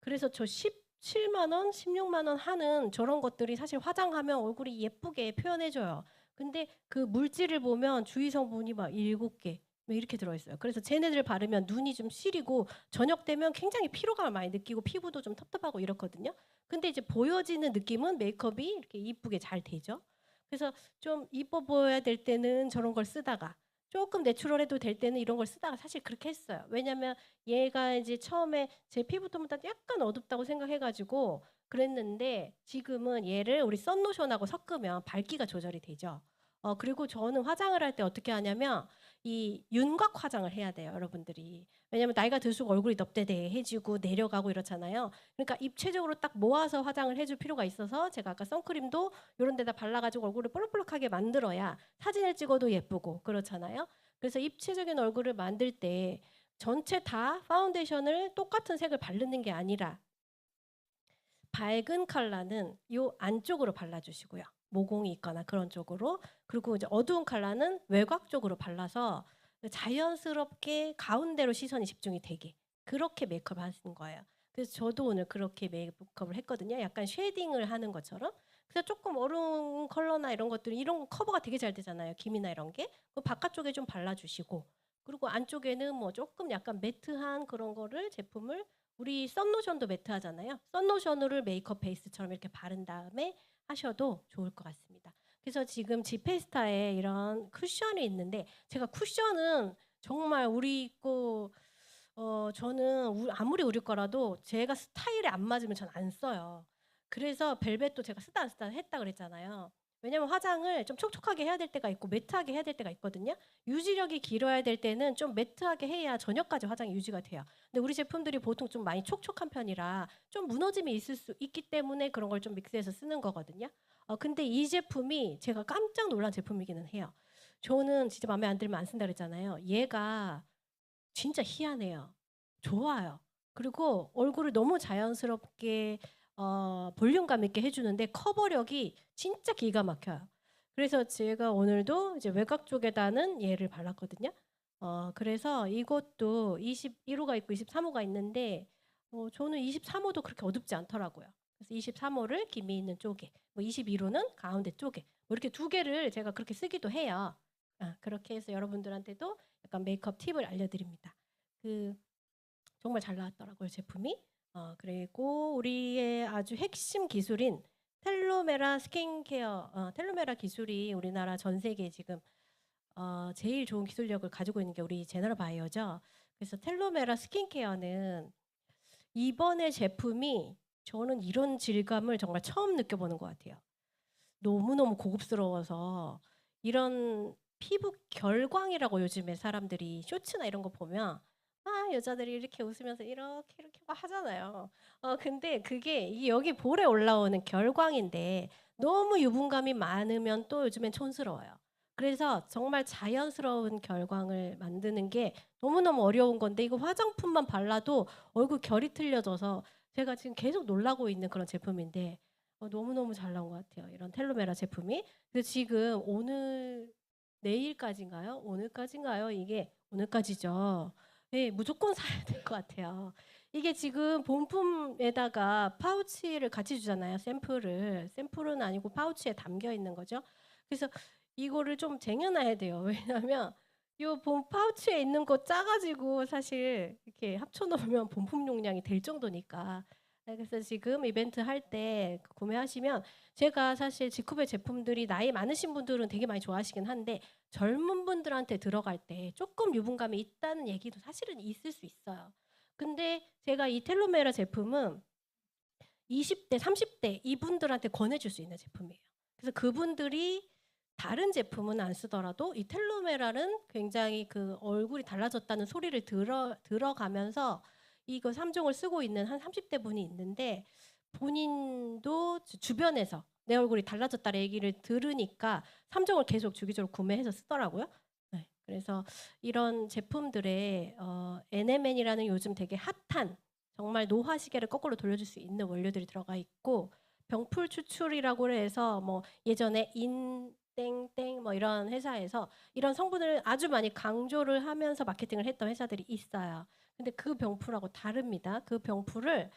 그래서 저 17만 원, 16만 원 하는 저런 것들이 사실 화장하면 얼굴이 예쁘게 표현해 줘요. 근데 그 물질을 보면 주의 성분이 막 7개 뭐 이렇게 들어 있어요. 그래서 쟤네들 바르면 눈이 좀 시리고 저녁 되면 굉장히 피로감을 많이 느끼고 피부도 좀 텁텁하고 이렇거든요. 근데 이제 보여지는 느낌은 메이크업이 이렇게 이쁘게 잘 되죠. 그래서 좀 이뻐 보여야 될 때는 저런 걸 쓰다가 조금 내추럴해도 될 때는 이런 걸 쓰다가 사실 그렇게 했어요. 왜냐면 얘가 이제 처음에 제 피부톤보다 약간 어둡다고 생각해 가지고 그랬는데 지금은 얘를 우리 썬로션하고 섞으면 밝기가 조절이 되죠. 그리고 저는 화장을 할 때 어떻게 하냐면 이 윤곽 화장을 해야 돼요, 여러분들이. 왜냐면 나이가 들수록 얼굴이 넙대대해지고 내려가고 이렇잖아요. 그러니까 입체적으로 딱 모아서 화장을 해줄 필요가 있어서 제가 아까 선크림도 이런 데다 발라가지고 얼굴을 볼록볼록하게 만들어야 사진을 찍어도 예쁘고 그렇잖아요. 그래서 입체적인 얼굴을 만들 때 전체 다 파운데이션을 똑같은 색을 바르는 게 아니라 밝은 컬러는 요 안쪽으로 발라주시고요. 모공이 있거나 그런 쪽으로. 그리고 이제 어두운 컬러는 외곽 쪽으로 발라서 자연스럽게 가운데로 시선이 집중이 되게 그렇게 메이크업을 하시는 거예요. 그래서 저도 오늘 그렇게 메이크업을 했거든요. 약간 쉐딩을 하는 것처럼. 그래서 조금 어두운 컬러나 이런 것들 이런 거 커버가 되게 잘 되잖아요. 김이나 이런 게. 그 바깥쪽에 좀 발라주시고 그리고 안쪽에는 뭐 조금 약간 매트한 그런 거를 제품을 우리 썬로션도 매트하잖아요. 썬로션을 메이크업 베이스처럼 이렇게 바른 다음에 하셔도 좋을 것 같습니다. 그래서 지금 지페스타에 이런 쿠션이 있는데 제가 쿠션은 정말 우리 거 저는 아무리 우리 거라도 제가 스타일에 안 맞으면 전 안 써요. 그래서 벨벳도 제가 쓰다 안 쓰다 했다 그랬잖아요. 왜냐면 화장을 좀 촉촉하게 해야 될 때가 있고 매트하게 해야 될 때가 있거든요. 유지력이 길어야 될 때는 좀 매트하게 해야 저녁까지 화장이 유지가 돼요. 근데 우리 제품들이 보통 좀 많이 촉촉한 편이라 좀 무너짐이 있을 수 있기 때문에 그런 걸 좀 믹스해서 쓰는 거거든요. 근데 이 제품이 제가 깜짝 놀란 제품이기는 해요. 저는 진짜 마음에 안 들면 안 쓴다 그랬잖아요. 얘가 진짜 희한해요. 좋아요. 그리고 얼굴을 너무 자연스럽게 볼륨감 있게 해 주는데 커버력이 진짜 기가 막혀요. 그래서 제가 오늘도 이제 외곽 쪽에다는 얘를 발랐거든요. 그래서 이것도 21호가 있고 23호가 있는데 저는 23호도 그렇게 어둡지 않더라고요. 그래서 23호를 김이 있는 쪽에, 뭐 21호는 가운데 쪽에 뭐 이렇게 두 개를 제가 그렇게 쓰기도 해요. 그렇게 해서 여러분들한테도 약간 메이크업 팁을 알려드립니다. 그 정말 잘 나왔더라고요 제품이. 그리고 우리의 아주 핵심 기술인 텔로메라 스킨케어, 텔로메라 기술이 우리나라 전 세계에 지금 제일 좋은 기술력을 가지고 있는 게 우리 제너럴 바이오죠. 그래서 텔로메라 스킨케어는 이번에 제품이 저는 이런 질감을 정말 처음 느껴보는 것 같아요. 너무너무 고급스러워서 이런 피부 결광이라고 요즘에 사람들이 쇼츠나 이런 거 보면 여자들이 이렇게 웃으면서 이렇게 이렇게 막 하잖아요. 근데 그게 이 여기 볼에 올라오는 결광인데 너무 유분감이 많으면 또 요즘엔 촌스러워요. 그래서 정말 자연스러운 결광을 만드는 게 너무너무 어려운 건데 이거 화장품만 발라도 얼굴 결이 틀려져서 제가 지금 계속 놀라고 있는 그런 제품인데 너무너무 잘 나온 것 같아요. 이런 텔로메라 제품이. 그래서 지금 오늘 내일까지인가요? 오늘까지인가요? 이게 오늘까지죠. 네, 무조건 사야 될 것 같아요. 이게 지금 본품에다가 파우치를 같이 주잖아요. 샘플을. 샘플은 아니고 파우치에 담겨 있는 거죠. 그래서 이거를 좀 쟁여놔야 돼요. 왜냐하면 요 본 파우치에 있는 거 짜가지고 사실 이렇게 합쳐놓으면 본품 용량이 될 정도니까. 그래서 지금 이벤트 할 때 구매하시면 제가 사실 지쿠베 제품들이 나이 많으신 분들은 되게 많이 좋아하시긴 한데 젊은 분들한테 들어갈 때 조금 유분감이 있다는 얘기도 사실은 있을 수 있어요. 근데 제가 이 텔로메라 제품은 20대, 30대 이분들한테 권해줄 수 있는 제품이에요. 그래서 그분들이 다른 제품은 안 쓰더라도 이 텔로메라는 굉장히 그 얼굴이 달라졌다는 소리를 들어가면서 이거 3종을 쓰고 있는 한 30대 분이 있는데 본인도 주변에서 내 얼굴이 달라졌다는 얘기를 들으니까 3종을 계속 주기적으로 구매해서 쓰더라고요. 네, 그래서 이런 제품들의 NMN이라는 요즘 되게 핫한 정말 노화 시계를 거꾸로 돌려줄 수 있는 원료들이 들어가 있고 병풀 추출이라고 해서 뭐 예전에 땡땡 뭐 이런 회사에서 이런 성분을 아주 많이 강조를 하면서 마케팅을 했던 회사들이 있어요. 근데 그 병풀하고 다릅니다. 그 병풀을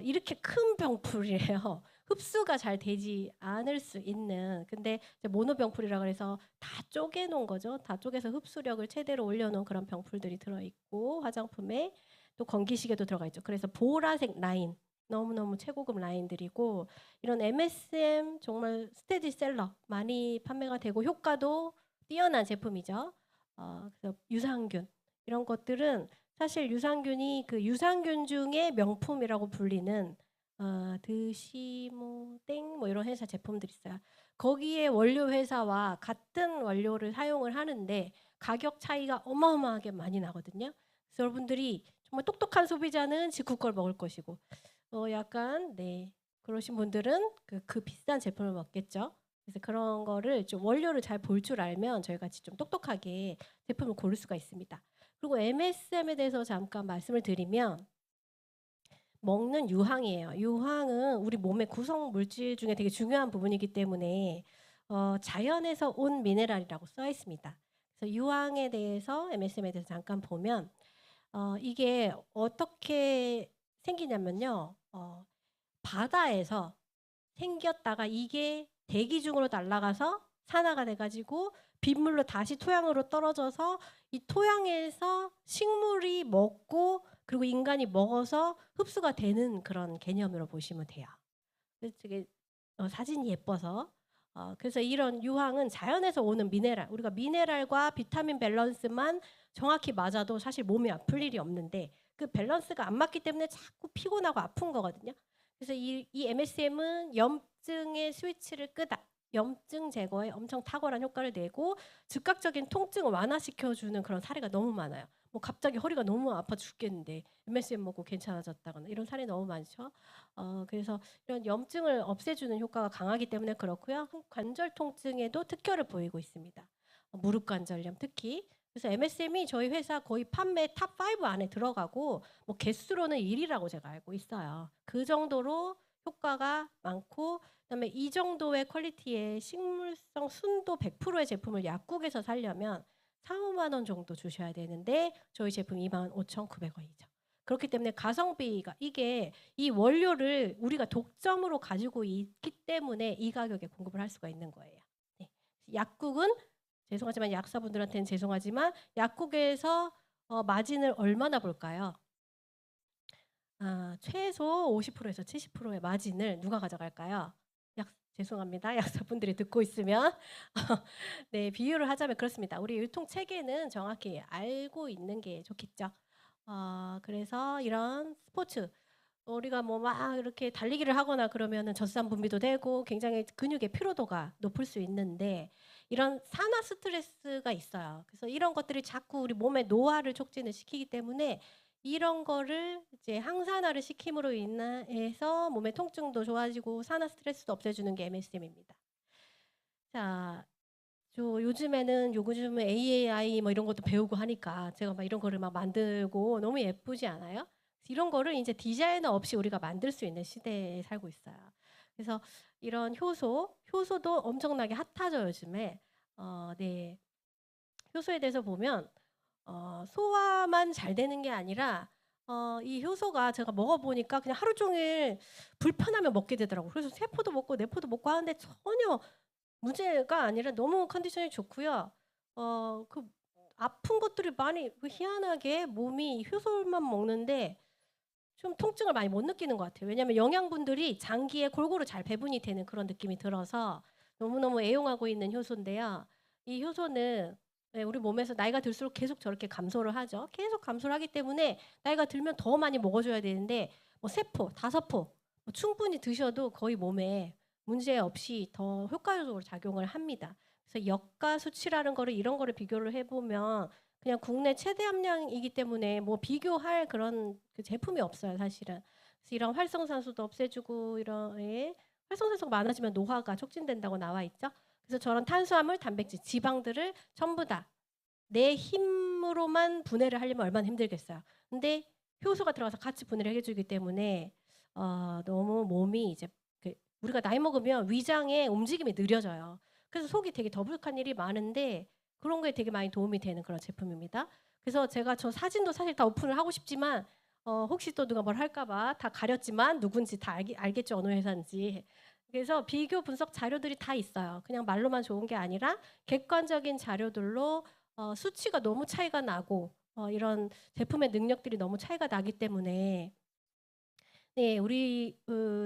이렇게 큰 병풀이에요. 흡수가 잘 되지 않을 수 있는. 근데 이제 모노병풀이라 그래서 다 쪼개 놓은 거죠. 다 쪼개서 흡수력을 최대로 올려 놓은 그런 병풀들이 들어 있고 화장품에 또 건기시계도 들어가 있죠. 그래서 보라색 라인 너무너무 최고급 라인들이고 이런 MSM 정말 스테디셀러 많이 판매가 되고 효과도 뛰어난 제품이죠. 그래서 유산균 이런 것들은 사실 유산균이 그 유산균 중에 명품이라고 불리는 드시모 땡뭐 이런 회사 제품들이 있어요. 거기에 원료 회사와 같은 원료를 사용을 하는데 가격 차이가 어마어마하게 많이 나거든요. 그래서 여러분들이 정말 똑똑한 소비자는 직구 걸 먹을 것이고 약간 그러신 분들은 그 비싼 제품을 먹겠죠. 그래서 그런 거를 좀 원료를 잘 볼 줄 알면 저희 같이 좀 똑똑하게 제품을 고를 수가 있습니다. 그리고 MSM에 대해서 잠깐 말씀을 드리면 먹는 유황이에요. 유황은 우리 몸의 구성 물질 중에 되게 중요한 부분이기 때문에 자연에서 온 미네랄이라고 써 있습니다. 그래서 유황에 대해서 MSM에 대해서 잠깐 보면 이게 어떻게 생기냐면요. 바다에서 생겼다가 이게 대기 중으로 날아가서 산화가 돼가지고 빗물로 다시 토양으로 떨어져서 이 토양에서 식물이 먹고 그리고 인간이 먹어서 흡수가 되는 그런 개념으로 보시면 돼요. 그래서 되게 사진이 예뻐서 그래서 이런 유황은 자연에서 오는 미네랄 우리가 미네랄과 비타민 밸런스만 정확히 맞아도 사실 몸이 아플 일이 없는데 그 밸런스가 안 맞기 때문에 자꾸 피곤하고 아픈 거거든요. 그래서 이 MSM은 염증의 스위치를 끄다. 염증 제거에 엄청 탁월한 효과를 내고 즉각적인 통증을 완화시켜주는 그런 사례가 너무 많아요. 뭐 갑자기 허리가 너무 아파 죽겠는데 MSM 먹고 괜찮아졌다거나 이런 사례 너무 많죠. 그래서 이런 염증을 없애주는 효과가 강하기 때문에 그렇고요. 관절 통증에도 특효를 보이고 있습니다. 무릎 관절염 특히. 그래서 MSM이 저희 회사 거의 판매 탑5 안에 들어가고 뭐 개수로는 1위라고 제가 알고 있어요. 그 정도로 효과가 많고 그다음에 이 정도의 퀄리티의 식물성 순도 100%의 제품을 약국에서 사려면 4, 5만 원 정도 주셔야 되는데 저희 제품 25,900원이죠. 그렇기 때문에 가성비가 이게 이 원료를 우리가 독점으로 가지고 있기 때문에 이 가격에 공급을 할 수가 있는 거예요. 네. 약국은 죄송하지만 약사분들한테는 죄송하지만 약국에서 마진을 얼마나 볼까요? 최소 50%에서 70%의 마진을 누가 가져갈까요? 죄송합니다. 약사분들이 듣고 있으면 네, 비유를 하자면 그렇습니다. 우리 유통 체계는 정확히 알고 있는 게 좋겠죠. 그래서 이런 스포츠 우리가 뭐 막 이렇게 달리기를 하거나 그러면은 젖산 분비도 되고 굉장히 근육의 피로도가 높을 수 있는데 이런 산화 스트레스가 있어요. 그래서 이런 것들이 자꾸 우리 몸의 노화를 촉진을 시키기 때문에 이런 거를 이제 항산화를 시킴으로 인해서 몸의 통증도 좋아지고 산화 스트레스도 없애주는 게 MSM입니다. 자, 요즘은 AI 뭐 이런 것도 배우고 하니까 제가 막 이런 거를 막 만들고 너무 예쁘지 않아요? 이런 거를 이제 디자이너 없이 우리가 만들 수 있는 시대에 살고 있어요. 그래서 이런 효소도 엄청나게 핫하죠 요즘에. 네. 효소에 대해서 보면 소화만 잘 되는 게 아니라 이 효소가 제가 먹어보니까 그냥 하루 종일 불편하면 먹게 되더라고요. 그래서 세포도 먹고 내포도 먹고 하는데 전혀 문제가 아니라 너무 컨디션이 좋고요. 그 아픈 것들이 많이 희한하게 몸이 효소만 먹는데 좀 통증을 많이 못 느끼는 것 같아요. 왜냐하면 영양분들이 장기에 골고루 잘 배분이 되는 그런 느낌이 들어서 너무너무 애용하고 있는 효소인데요. 이 효소는 우리 몸에서 나이가 들수록 계속 저렇게 감소를 하죠. 계속 감소를 하기 때문에 나이가 들면 더 많이 먹어줘야 되는데 뭐 3포, 5포 뭐 충분히 드셔도 거의 몸에 문제 없이 더 효과적으로 작용을 합니다. 그래서 역가 수치라는 거를 이런 거를 비교를 해보면 그냥 국내 최대 함량이기 때문에 뭐 비교할 그런 그 제품이 없어요, 사실은. 그래서 이런 활성산소도 없애주고 활성산소가 많아지면 노화가 촉진된다고 나와 있죠. 그래서 저런 탄수화물, 단백질, 지방들을 전부 다 내 힘으로만 분해를 하려면 얼마나 힘들겠어요. 근데 효소가 들어가서 같이 분해를 해주기 때문에 너무 몸이 이제 우리가 나이 먹으면 위장의 움직임이 느려져요. 그래서 속이 되게 더부룩한 일이 많은데 그런 거에 되게 많이 도움이 되는 그런 제품입니다. 그래서 제가 저 사진도 사실 다 오픈을 하고 싶지만 혹시 또 누가 뭘 할까 봐 다 가렸지만 누군지 다 알겠죠, 어느 회사인지. 그래서 비교 분석 자료들이 다 있어요. 그냥 말로만 좋은 게 아니라 객관적인 자료들로 수치가 너무 차이가 나고 이런 제품의 능력들이 너무 차이가 나기 때문에 네, 우리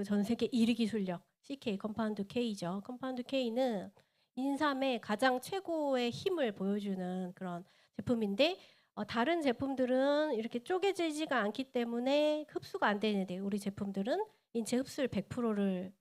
전 세계 1위 기술력 CK 컴파운드 K죠. 컴파운드 K는 인삼의 가장 최고의 힘을 보여주는 그런 제품인데 다른 제품들은 이렇게 쪼개지지가 않기 때문에 흡수가 안 되는데 우리 제품들은 인체 흡수율 100%를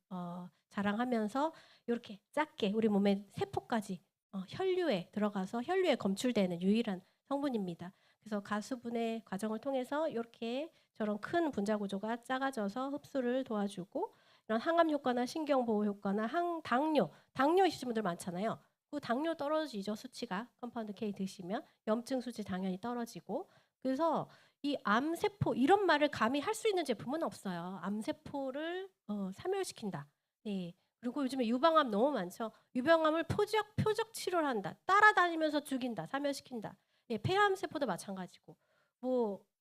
자랑하면서 이렇게 작게 우리 몸의 세포까지 혈류에 들어가서 혈류에 검출되는 유일한 성분입니다. 그래서 가수분해 과정을 통해서 이렇게 저런 큰 분자 구조가 작아져서 흡수를 도와주고 이런 항암 효과나 신경 보호 효과나 당뇨 있으신 분들 많잖아요. 그 당뇨 떨어지죠, 수치가. 컴파운드 K 드시면 염증 수치 당연히 떨어지고. 그래서 이 암세포 이런 말을 감히 할 수 있는 제품은 없어요. 암세포를 사멸시킨다. 네. 그리고 요즘에 유방암 너무 많죠. 유방암을 표적 치료를 한다. 따라다니면서 죽인다. 사멸시킨다. 예, 폐암 세포도 마찬가지고.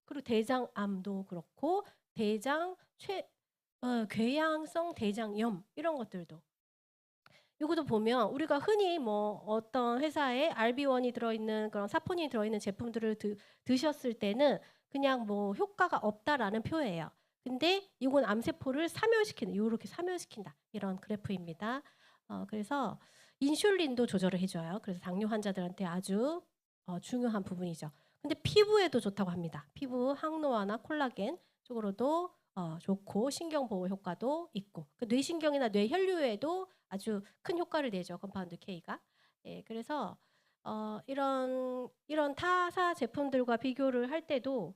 그리고 대장암도 그렇고 궤양성 대장염 이런 것들도 이것도 보면 우리가 흔히 뭐 어떤 회사에 RB1이 들어있는 그런 사포닌이 들어있는 제품들을 드셨을 때는 그냥 뭐 효과가 없다라는 표예요. 근데 이건 암세포를 사멸시키는 이렇게 사멸시킨다 이런 그래프입니다. 그래서 인슐린도 조절을 해줘요. 그래서 당뇨 환자들한테 아주 중요한 부분이죠. 근데 피부에도 좋다고 합니다. 피부 항노화나 콜라겐 쪽으로도 좋고 신경 보호 효과도 있고 그 뇌신경이나 뇌 혈류에도 아주 큰 효과를 내죠. 컴파운드 K가. 예, 그래서 이런 타사 제품들과 비교를 할 때도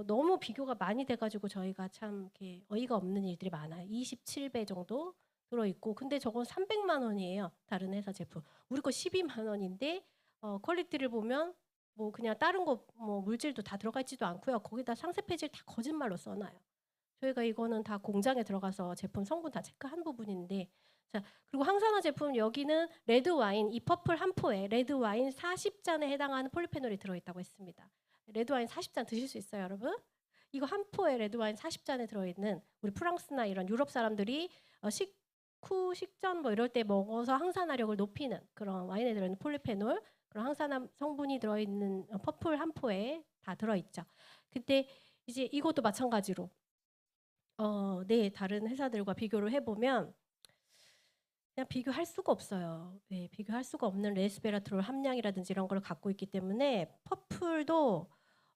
너무 비교가 많이 돼가지고 저희가 참 이렇게 어이가 없는 일들이 많아요. 27배 정도 들어있고 근데 저건 300만 원이에요. 다른 회사 제품. 우리 거 12만 원인데 퀄리티를 보면 뭐 그냥 다른 거 뭐 물질도 다 들어가 있지도 않고요. 거기다 상세 페이지를 다 거짓말로 써놔요. 저희가 이거는 다 공장에 들어가서 제품 성분 다 체크한 부분인데 자 그리고 항산화 제품 여기는 레드 와인 이 퍼플 한 포에 레드 와인 40잔에 해당하는 폴리페놀이 들어있다고 했습니다. 레드 와인 40잔 드실 수 있어요, 여러분? 이거 한 포에 레드 와인 40잔에 들어있는 우리 프랑스나 이런 유럽 사람들이 식후 식전 뭐 이럴 때 먹어서 항산화력을 높이는 그런 와인에 들어있는 폴리페놀 그런 항산화 성분이 들어있는 퍼플 한 포에 다 들어있죠. 근데 이제 이것도 마찬가지로 네, 다른 회사들과 비교를 해보면 그냥 비교할 수가 없어요. 네, 비교할 수가 없는 레스베라트롤 함량이라든지 이런 걸 갖고 있기 때문에 퍼플도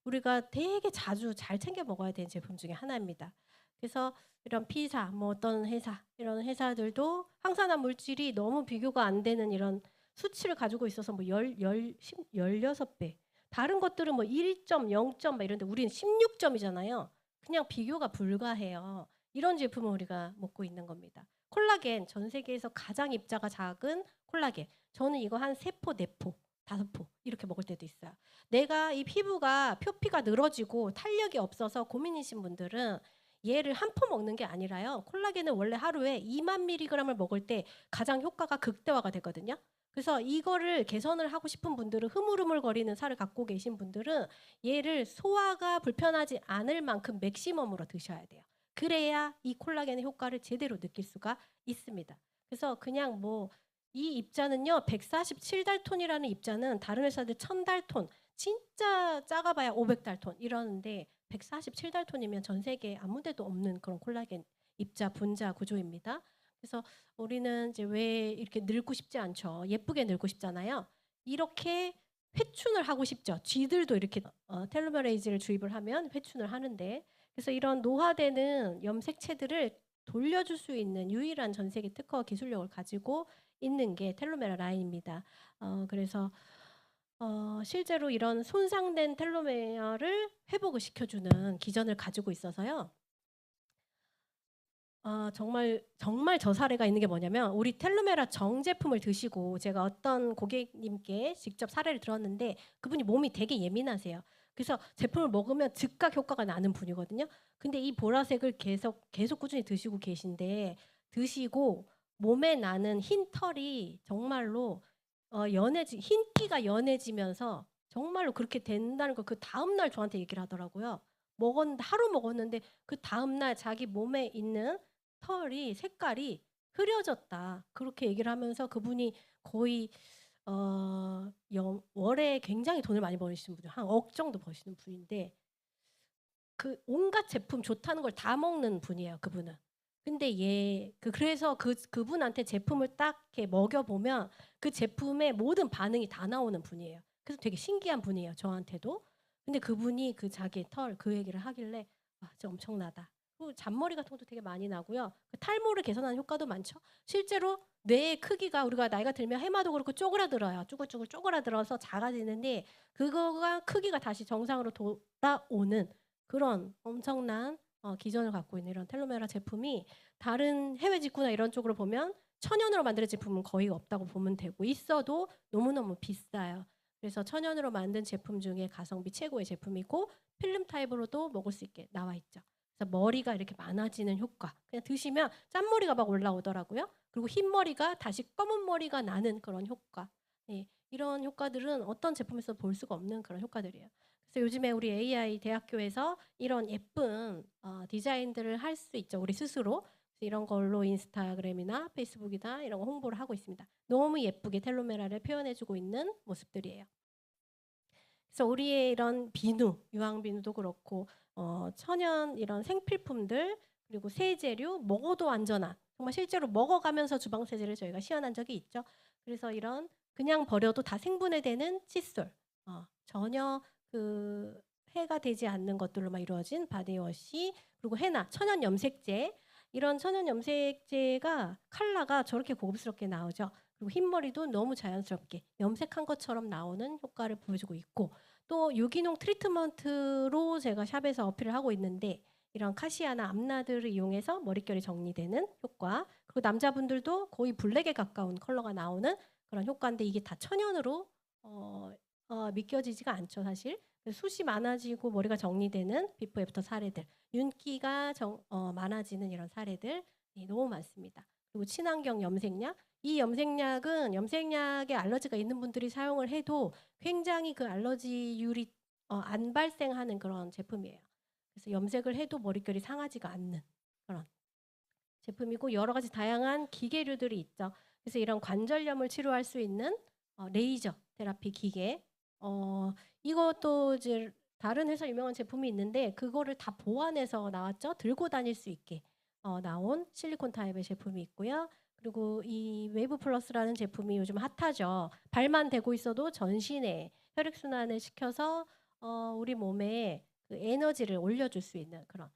우리가 되게 자주 잘 챙겨 먹어야 되는 제품 중에 하나입니다. 그래서 이런 P사, 뭐 어떤 회사, 이런 회사들도 항산화 물질이 너무 비교가 안 되는 이런 수치를 가지고 있어서 뭐 16배. 다른 것들은 뭐 1점, 0점 막 이런데 우리는 16점이잖아요. 그냥 비교가 불가해요. 이런 제품을 우리가 먹고 있는 겁니다. 콜라겐 전 세계에서 가장 입자가 작은 콜라겐. 저는 이거 한 3포, 4포, 5포 이렇게 먹을 때도 있어요. 내가 이 피부가 표피가 늘어지고 탄력이 없어서 고민이신 분들은 얘를 한 포 먹는 게 아니라요. 콜라겐은 원래 하루에 2만 mg을 먹을 때 가장 효과가 극대화가 되거든요. 그래서 이거를 개선을 하고 싶은 분들은 흐물흐물거리는 살을 갖고 계신 분들은 얘를 소화가 불편하지 않을 만큼 맥시멈으로 드셔야 돼요. 그래야 이 콜라겐의 효과를 제대로 느낄 수가 있습니다. 그래서 그냥 뭐 이 입자는요 147달톤이라는 입자는 다른 회사들 1000달톤 진짜 작아봐야 500달톤 이러는데 147달톤이면 전 세계에 아무 데도 없는 그런 콜라겐 입자 분자 구조입니다. 그래서 우리는 이제 왜 이렇게 늙고 싶지 않죠. 예쁘게 늙고 싶잖아요. 이렇게 회춘을 하고 싶죠. 쥐들도 이렇게 텔로메레이즈를 주입을 하면 회춘을 하는데 그래서 이런 노화되는 염색체들을 돌려줄 수 있는 유일한 전 세계 특허 기술력을 가지고 있는 게 텔로메라 라인입니다. 그래서 실제로 이런 손상된 텔로메라를 회복을 시켜주는 기전을 가지고 있어서요. 정말 저 사례가 있는 게 뭐냐면 우리 텔로메라 정제품을 드시고 제가 어떤 고객님께 직접 사례를 들었는데 그분이 몸이 되게 예민하세요. 그래서 제품을 먹으면 즉각 효과가 나는 분이거든요. 근데 이 보라색을 계속 꾸준히 드시고 계신데 드시고 몸에 나는 흰 털이 정말로 흰기가 연해지면서 정말로 그렇게 된다는 걸 그 다음날 저한테 얘기를 하더라고요. 먹었는데 하루 먹었는데 그 다음날 자기 몸에 있는 털이 색깔이 흐려졌다. 그렇게 얘기를 하면서 그분이 거의 월에 굉장히 돈을 많이 버시는 분이에요. 한 억 정도 버시는 분인데 그 온갖 제품 좋다는 걸 다 먹는 분이에요, 그분은. 근데 그래서 그분한테 제품을 딱 이렇게 먹여 보면 그 제품의 모든 반응이 다 나오는 분이에요. 그래서 되게 신기한 분이에요, 저한테도. 근데 그분이 그 자기의 털 그 얘기를 하길래 와, 진짜 엄청나다. 그리고 잔머리 같은 것도 되게 많이 나고요. 그 탈모를 개선하는 효과도 많죠. 실제로 뇌의 크기가 우리가 나이가 들면 해마도 그렇고 쪼그라들어요. 쭈글쭈글 쪼그라들어서 작아지는데 그거가 크기가 다시 정상으로 돌아오는 그런 엄청난 기전을 갖고 있는 이런 텔로메라 제품이 다른 해외 직구나 이런 쪽으로 보면 천연으로 만든 제품은 거의 없다고 보면 되고 있어도 너무너무 비싸요. 그래서 천연으로 만든 제품 중에 가성비 최고의 제품이고 필름 타입으로도 먹을 수 있게 나와 있죠. 그래서 머리가 이렇게 많아지는 효과. 그냥 드시면 짠머리가 막 올라오더라고요. 그리고 흰 머리가 다시 검은 머리가 나는 그런 효과. 예, 이런 효과들은 어떤 제품에서 볼 수가 없는 그런 효과들이에요. 그래서 요즘에 우리 AI 대학교에서 이런 예쁜 디자인들을 할 수 있죠. 우리 스스로. 이런 걸로 인스타그램이나 페이스북이나 이런 거 홍보를 하고 있습니다. 너무 예쁘게 텔로메라를 표현해주고 있는 모습들이에요. 그래서 우리의 이런 비누, 유황 비누도 그렇고 천연 이런 생필품들 그리고 세제류 먹어도 안전한 정말 실제로 먹어가면서 주방 세제를 저희가 시연한 적이 있죠. 그래서 이런 그냥 버려도 다 생분해되는 칫솔 전혀 그 해가 되지 않는 것들로만 이루어진 바디워시 그리고 헤나 천연 염색제 이런 천연 염색제가 컬러가 저렇게 고급스럽게 나오죠. 그리고 흰머리도 너무 자연스럽게 염색한 것처럼 나오는 효과를 보여주고 있고 또 유기농 트리트먼트로 제가 샵에서 어필을 하고 있는데 이런 카시아나 암나들을 이용해서 머릿결이 정리되는 효과 그리고 남자분들도 거의 블랙에 가까운 컬러가 나오는 그런 효과인데 이게 다 천연으로 믿겨지지가 않죠 사실. 숱이 많아지고 머리가 정리되는 비포 애프터 사례들 윤기가 많아지는 이런 사례들 너무 많습니다. 그리고 친환경 염색약 이 염색약은 염색약에 알러지가 있는 분들이 사용을 해도 굉장히 그 알러지율이 안 발생하는 그런 제품이에요. 그래서 염색을 해도 머릿결이 상하지가 않는 그런 제품이고 여러 가지 다양한 기계류들이 있죠. 그래서 이런 관절염을 치료할 수 있는 레이저 테라피 기계 이것도 이제 다른 회사 유명한 제품이 있는데 그거를 다 보완해서 나왔죠. 들고 다닐 수 있게 나온 실리콘 타입의 제품이 있고요. 그리고 이 웨이브 플러스라는 제품이 요즘 핫하죠. 발만 대고 있어도 전신에 혈액순환을 시켜서 우리 몸에 그 에너지를 올려줄 수 있는 그런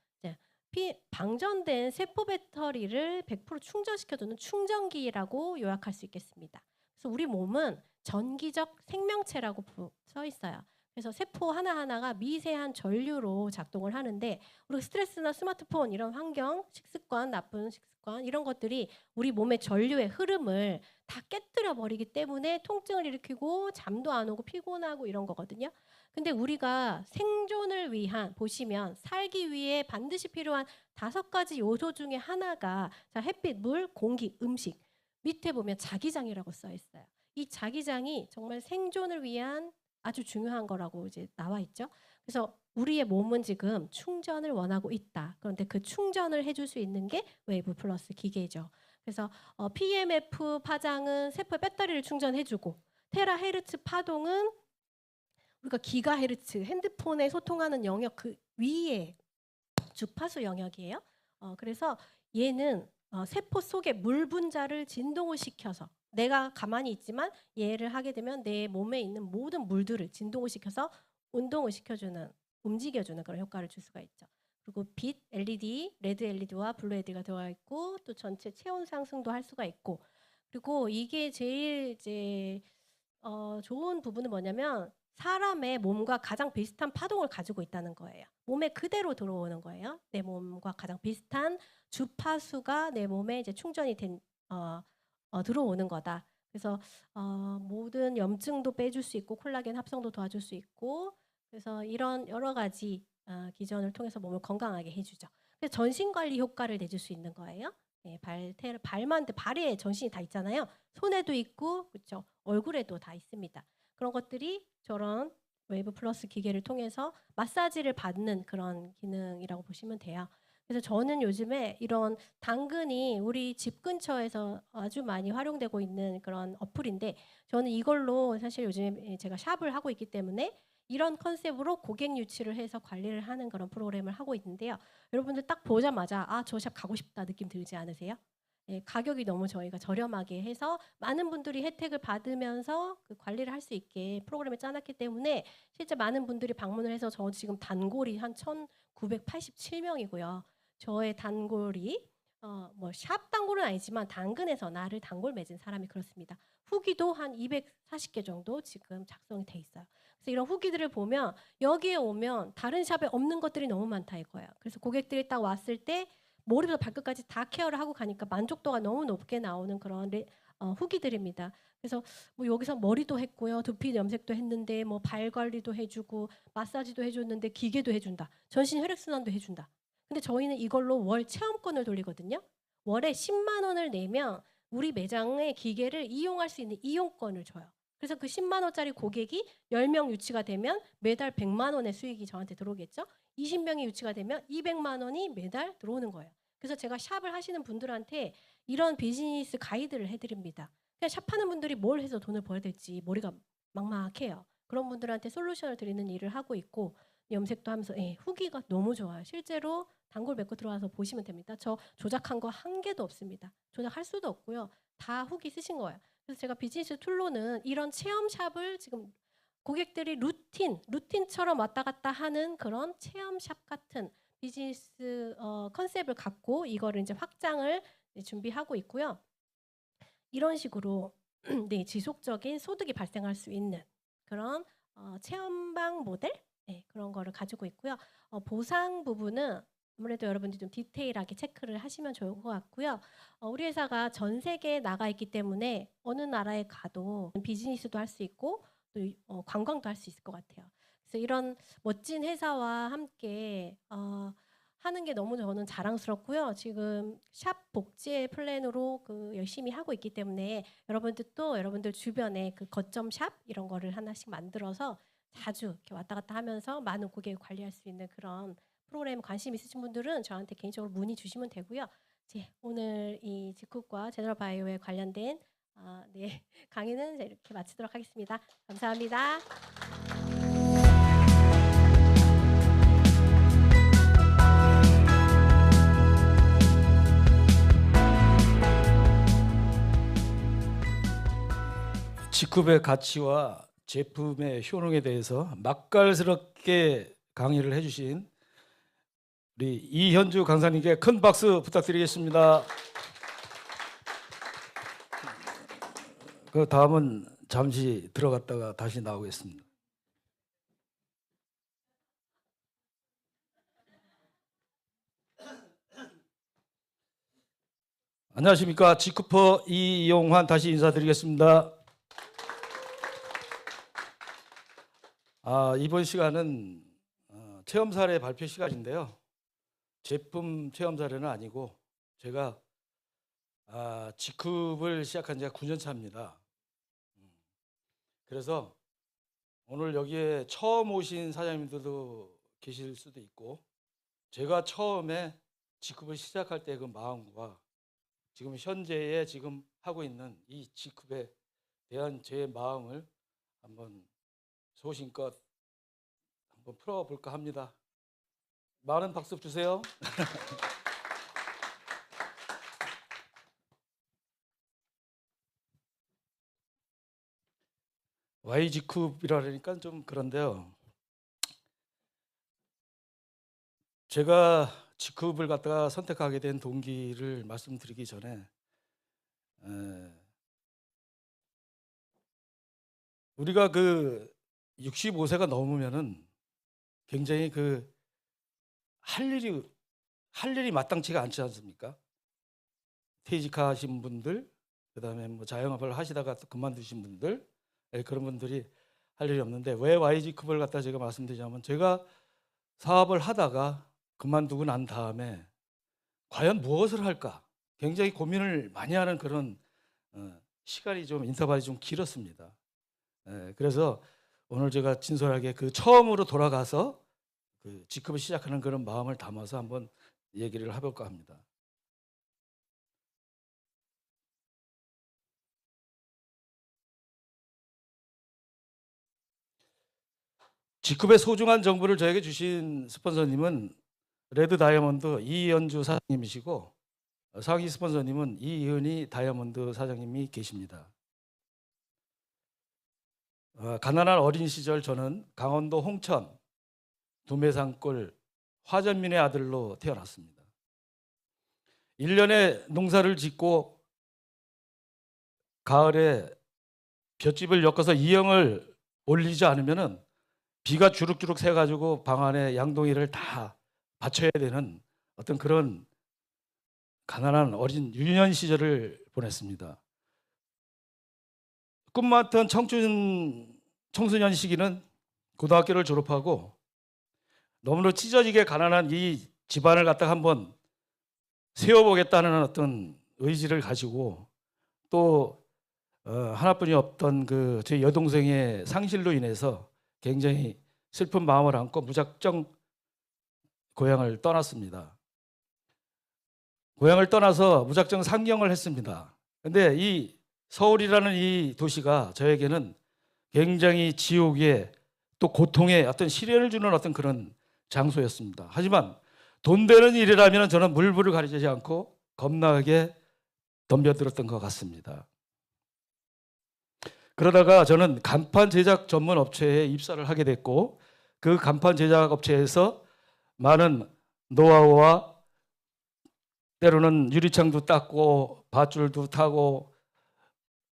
방전된 세포 배터리를 100% 충전시켜주는 충전기라고 요약할 수 있겠습니다. 그래서 우리 몸은 전기적 생명체라고 써 있어요. 그래서 세포 하나하나가 미세한 전류로 작동을 하는데 우리 스트레스나 스마트폰 이런 환경, 식습관, 나쁜 식습관 이런 것들이 우리 몸의 전류의 흐름을 다 깨뜨려 버리기 때문에 통증을 일으키고 잠도 안 오고 피곤하고 이런 거거든요. 근데 우리가 생존을 위한 보시면 살기 위해 반드시 필요한 5가지 요소 중에 하나가 자, 햇빛, 물, 공기, 음식 밑에 보면 자기장이라고 써 있어요. 이 자기장이 정말 생존을 위한 아주 중요한 거라고 이제 나와 있죠. 그래서 우리의 몸은 지금 충전을 원하고 있다. 그런데 그 충전을 해줄 수 있는 게 웨이브 플러스 기계죠. 그래서 PMF 파장은 세포의 배터리를 충전해주고 테라헤르츠 파동은 우리가 기가헤르츠 핸드폰에 소통하는 영역 그 위에 주파수 영역이에요. 그래서 얘는 세포 속의 물 분자를 진동을 시켜서 내가 가만히 있지만 얘를 하게 되면 내 몸에 있는 모든 물들을 진동을 시켜서 운동을 시켜주는 움직여주는 그런 효과를 줄 수가 있죠. 그리고 빛 LED, 레드 LED와 블루 LED가 들어가 있고 또 전체 체온 상승도 할 수가 있고 그리고 이게 제일 이제 좋은 부분은 뭐냐면 사람의 몸과 가장 비슷한 파동을 가지고 있다는 거예요. 몸에 그대로 들어오는 거예요. 내 몸과 가장 비슷한 주파수가 내 몸에 이제 충전이 된 들어오는 거다. 그래서 모든 염증도 빼줄 수 있고 콜라겐 합성도 도와줄 수 있고 그래서 이런 여러 가지 기전을 통해서 몸을 건강하게 해주죠. 그래서 전신 관리 효과를 내줄 수 있는 거예요. 예, 발만 발에 전신이 다 있잖아요. 손에도 있고 그렇죠. 얼굴에도 다 있습니다. 그런 것들이 저런 웨이브 플러스 기계를 통해서 마사지를 받는 그런 기능이라고 보시면 돼요. 그래서 저는 요즘에 이런 당근이 우리 집 근처에서 아주 많이 활용되고 있는 그런 어플인데 저는 이걸로 사실 요즘 제가 샵을 하고 있기 때문에 이런 컨셉으로 고객 유치를 해서 관리를 하는 그런 프로그램을 하고 있는데요. 여러분들 딱 보자마자 아, 저 샵 가고 싶다 느낌 들지 않으세요? 예, 가격이 너무 저희가 저렴하게 해서 많은 분들이 혜택을 받으면서 그 관리를 할 수 있게 프로그램을 짜놨기 때문에 실제 많은 분들이 방문을 해서 저 지금 단골이 한 1987명이고요. 저의 단골이 뭐 샵 단골은 아니지만 당근에서 나를 단골 맺은 사람이 그렇습니다. 후기도 한 240개 정도 지금 작성이 돼 있어요. 그래서 이런 후기들을 보면 여기에 오면 다른 샵에 없는 것들이 너무 많다 이거예요. 그래서 고객들이 딱 왔을 때 머리부터 발끝까지 다 케어를 하고 가니까 만족도가 너무 높게 나오는 그런 후기들입니다. 그래서 뭐 여기서 머리도 했고요, 두피 염색도 했는데 뭐 발 관리도 해주고 마사지도 해줬는데 기계도 해준다, 전신 혈액순환도 해준다. 근데 저희는 이걸로 월 체험권을 돌리거든요. 월에 10만 원을 내면 우리 매장의 기계를 이용할 수 있는 이용권을 줘요. 그래서 그 10만 원짜리 고객이 10명 유치가 되면 매달 100만 원의 수익이 저한테 들어오겠죠. 20명이 유치가 되면 200만 원이 매달 들어오는 거예요. 그래서 제가 샵을 하시는 분들한테 이런 비즈니스 가이드를 해드립니다. 그냥 샵하는 분들이 뭘 해서 돈을 벌어야 될지 머리가 막막해요. 그런 분들한테 솔루션을 드리는 일을 하고 있고 염색도 하면서 후기가 너무 좋아요. 실제로 단골 맺고 들어와서 보시면 됩니다. 저 조작한 거 한 개도 없습니다. 조작할 수도 없고요. 다 후기 쓰신 거예요. 그래서 제가 비즈니스 툴로는 이런 체험샵을 지금 고객들이 루틴처럼 왔다 갔다 하는 그런 체험샵 같은 비즈니스 컨셉을 갖고 이거를 이제 확장을 준비하고 있고요. 이런 식으로 네, 지속적인 소득이 발생할 수 있는 그런 체험방 모델 그런 거를 가지고 있고요. 보상 부분은 아무래도 여러분들이 좀 디테일하게 체크를 하시면 좋을 것 같고요. 우리 회사가 전 세계에 나가 있기 때문에 어느 나라에 가도 비즈니스도 할 수 있고 또 관광도 할 수 있을 것 같아요. 그래서 이런 멋진 회사와 함께 하는 게 너무 저는 자랑스럽고요. 지금 샵 복지의 플랜으로 그 열심히 하고 있기 때문에 여러분들도 여러분들 주변에 그 거점 샵 이런 거를 하나씩 만들어서 자주 이렇게 왔다 갔다 하면서 많은 고객을 관리할 수 있는 그런 프로그램 관심 있으신 분들은 저한테 개인적으로 문의 주시면 되고요. 이제 오늘 이 직후과 제너럴 바이오에 관련된 네, 강의는 이렇게 마치도록 하겠습니다. 감사합니다. 직급의 가치와 제품의 효능에 대해서 맛깔스럽게 강의를 해주신 우리 이현주 강사님께 큰 박수 부탁드리겠습니다. 그 다음은 잠시 들어갔다가 다시 나오겠습니다. 안녕하십니까. 지쿠퍼 이용환 다시 인사드리겠습니다. 이번 시간은 체험 사례 발표 시간인데요. 제품 체험 사례는 아니고 제가 직급을 시작한 지가 9년 차입니다. 그래서 오늘 여기에 처음 오신 사장님들도 계실 수도 있고 제가 처음에 직급을 시작할 때 그 마음과 지금 현재에 지금 하고 있는 이 직급에 대한 제 마음을 한번 소신껏 한번 풀어볼까 합니다. 많은 박수 주세요. Y직급이라니까 좀 그런데요. 제가 직급을 갖다가 선택하게 된 동기를 말씀드리기 전에 우리가 그 65세가 넘으면은 굉장히 그 할 일이 마땅치가 않지 않습니까? 퇴직하신 분들, 그다음에 뭐 자영업을 하시다가 또 그만두신 분들, 그런 분들이 할 일이 없는데 왜 Y직급을 갖다 제가 말씀드리자면 제가 사업을 하다가 그만두고 난 다음에 과연 무엇을 할까? 굉장히 고민을 많이 하는 그런 시간이 좀 인터벌이 좀 길었습니다. 그래서 오늘 제가 진솔하게 그 처음으로 돌아가서 그 직급을 시작하는 그런 마음을 담아서 한번 얘기를 해볼까 합니다. 직급의 소중한 정보를 저에게 주신 스폰서님은 레드 다이아몬드 이연주 사장님이시고 상위 스폰서님은 이은희 다이아몬드 사장님이 계십니다. 가난한 어린 시절 저는 강원도 홍천 두메산골 화전민의 아들로 태어났습니다. 1년에 농사를 짓고 가을에 볏짚을 엮어서 이형을 올리지 않으면은 비가 주룩주룩 새가지고 방 안에 양동이를 다 받쳐야 되는 어떤 그런 가난한 어린 유년 시절을 보냈습니다. 꿈만던 청소년 시기는 고등학교를 졸업하고 너무나 찢어지게 가난한 이 집안을 갖다가 한번 세워보겠다는 어떤 의지를 가지고 또 하나뿐이 없던 그 제 여동생의 상실로 인해서 굉장히 슬픈 마음을 안고 무작정 고향을 떠났습니다. 고향을 떠나서 무작정 상경을 했습니다. 근데 이 서울이라는 이 도시가 저에게는 굉장히 지옥의 또 고통의 어떤 시련을 주는 어떤 그런 장소였습니다. 하지만 돈 되는 일이라면 저는 물불을 가리지 않고 겁나게 덤벼들었던 것 같습니다. 그러다가 저는 간판 제작 전문 업체에 입사를 하게 됐고 그 간판 제작 업체에서 많은 노하우와 때로는 유리창도 닦고 밧줄도 타고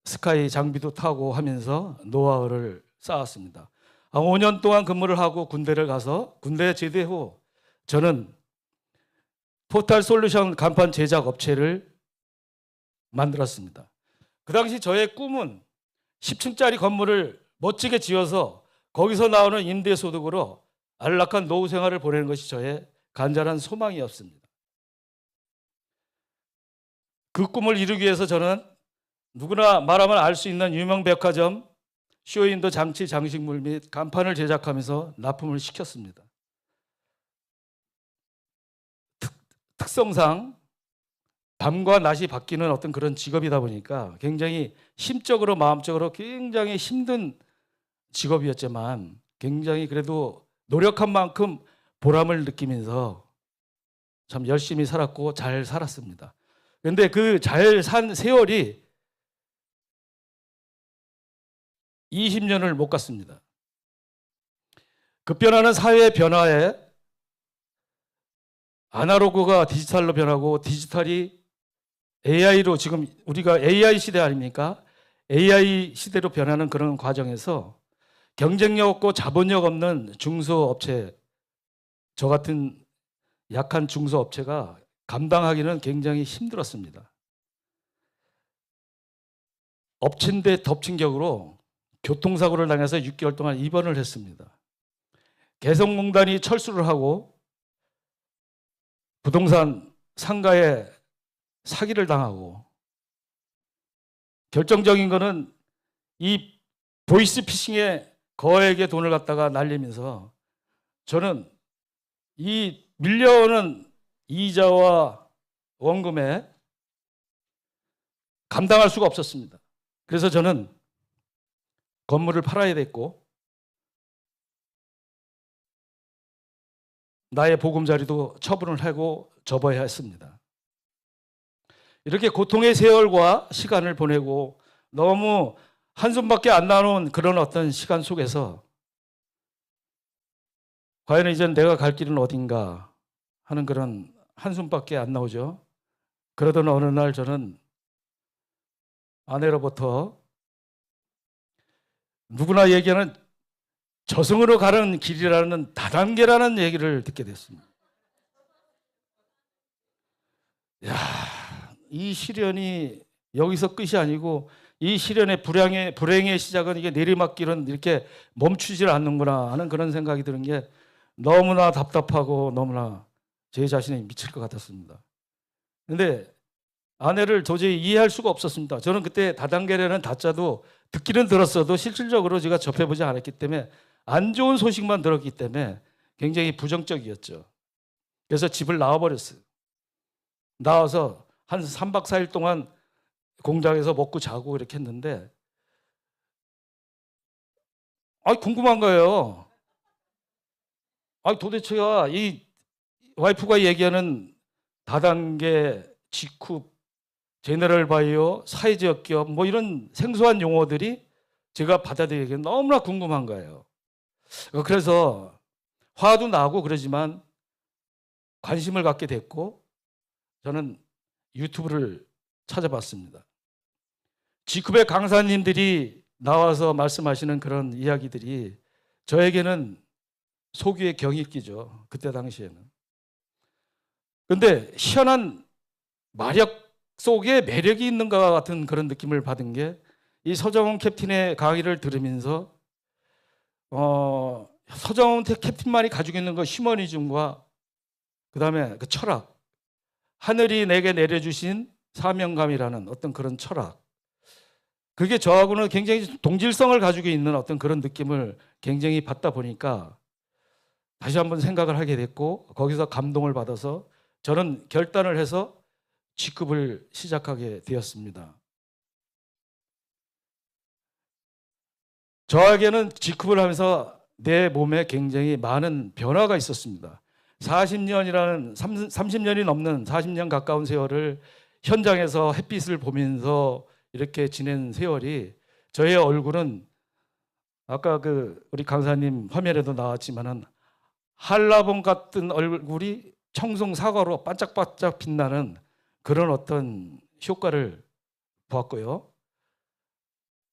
스카이 장비도 타고 하면서 노하우를 쌓았습니다. 5년 동안 근무를 하고 군대를 가서 군대 제대 후 저는 포탈 솔루션 간판 제작 업체를 만들었습니다. 그 당시 저의 꿈은 10층짜리 건물을 멋지게 지어서 거기서 나오는 임대소득으로 안락한 노후 생활을 보내는 것이 저의 간절한 소망이었습니다. 그 꿈을 이루기 위해서 저는 누구나 말하면 알 수 있는 유명 백화점, 쇼윈도 장치, 장식물 및 간판을 제작하면서 납품을 시켰습니다. 특성상 밤과 낮이 바뀌는 어떤 그런 직업이다 보니까 굉장히 심적으로 마음적으로 굉장히 힘든 직업이었지만 굉장히 그래도 노력한 만큼 보람을 느끼면서 참 열심히 살았고 잘 살았습니다. 그런데 그 잘 산 세월이 20년을 못 갔습니다. 급변하는 사회 변화에 아날로그가 디지털로 변하고 디지털이 AI로 지금 우리가 AI 시대 아닙니까? AI 시대로 변하는 그런 과정에서 경쟁력 없고 자본력 없는 중소업체, 저 같은 약한 중소업체가 감당하기는 굉장히 힘들었습니다. 엎친 데 덮친 격으로 교통사고를 당해서 6개월 동안 입원을 했습니다. 개성공단이 철수를 하고 부동산 상가에 사기를 당하고 결정적인 거는 이 보이스피싱에 거액의 돈을 갖다가 날리면서 저는 이 밀려오는 이자와 원금에 감당할 수가 없었습니다. 그래서 저는 건물을 팔아야 됐고 나의 보금자리도 처분을 하고 접어야 했습니다. 이렇게 고통의 세월과 시간을 보내고 너무 한숨밖에 안 나오는 그런 어떤 시간 속에서 과연 이제 내가 갈 길은 어딘가 하는 그런 한숨밖에 안 나오죠. 그러던 어느 날 저는 아내로부터 누구나 얘기하는 저승으로 가는 길이라는 다단계라는 얘기를 듣게 됐습니다. 야, 이 시련이 여기서 끝이 아니고 이 시련의 불행의 시작은 이게 내리막길은 이렇게 멈추질 않는구나 하는 그런 생각이 드는 게 너무나 답답하고 너무나 제 자신이 미칠 것 같았습니다. 그런데 아내를 도저히 이해할 수가 없었습니다. 저는 그때 다단계라는 다자도 듣기는 들었어도 실질적으로 제가 접해보지 않았기 때문에 안 좋은 소식만 들었기 때문에 굉장히 부정적이었죠. 그래서 집을 나와버렸어요. 나와서 한 3박 4일 동안 공장에서 먹고 자고 이렇게 했는데 궁금한 거예요. 도대체가 이 와이프가 얘기하는 다단계, 직후, 제너럴 바이오, 사회적 기업 뭐 이런 생소한 용어들이 제가 받아들이기에 너무나 궁금한 거예요. 그래서 화도 나고 그러지만 관심을 갖게 됐고 저는 유튜브를 찾아봤습니다. 직급의 강사님들이 나와서 말씀하시는 그런 이야기들이 저에게는 소귀의 경이끼죠. 그때 당시에는. 그런데 희한한 마력 속에 매력이 있는 것 같은 그런 느낌을 받은 게 이 서정훈 캡틴의 강의를 들으면서 서정훈 캡틴만이 가지고 있는 그 휴머니즘과 그다음에 그 철학, 하늘이 내게 내려주신 사명감이라는 어떤 그런 철학, 그게 저하고는 굉장히 동질성을 가지고 있는 어떤 그런 느낌을 굉장히 받다 보니까 다시 한번 생각을 하게 됐고 거기서 감동을 받아서 저는 결단을 해서 직급을 시작하게 되었습니다. 저에게는 직급을 하면서 내 몸에 굉장히 많은 변화가 있었습니다. 30년이 넘는 40년 가까운 세월을 현장에서 햇빛을 보면서 이렇게 지낸 세월이 저의 얼굴은 아까 우리 강사님 화면에도 나왔지만은 한라봉 같은 얼굴이 청송 사과로 반짝반짝 빛나는 그런 어떤 효과를 보았고요.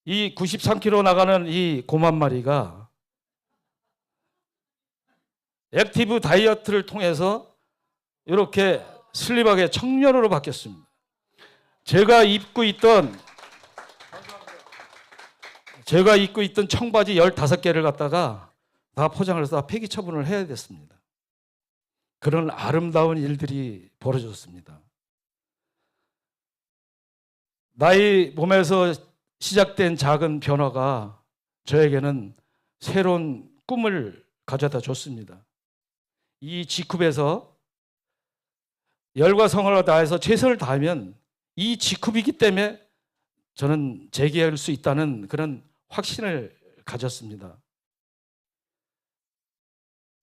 이 93kg 나가는 이 곰 한 마리가 액티브 다이어트를 통해서 이렇게 슬림하게 청년으로 바뀌었습니다. 제가 입고 있던 청바지 15개를 갖다가 다 포장을 해서 다 폐기 처분을 해야 됐습니다. 그런 아름다운 일들이 벌어졌습니다. 나의 몸에서 시작된 작은 변화가 저에게는 새로운 꿈을 가져다 줬습니다. 이 직급에서 열과 성을 다해서 최선을 다하면 이 직급이기 때문에 저는 재기할 수 있다는 그런 확신을 가졌습니다.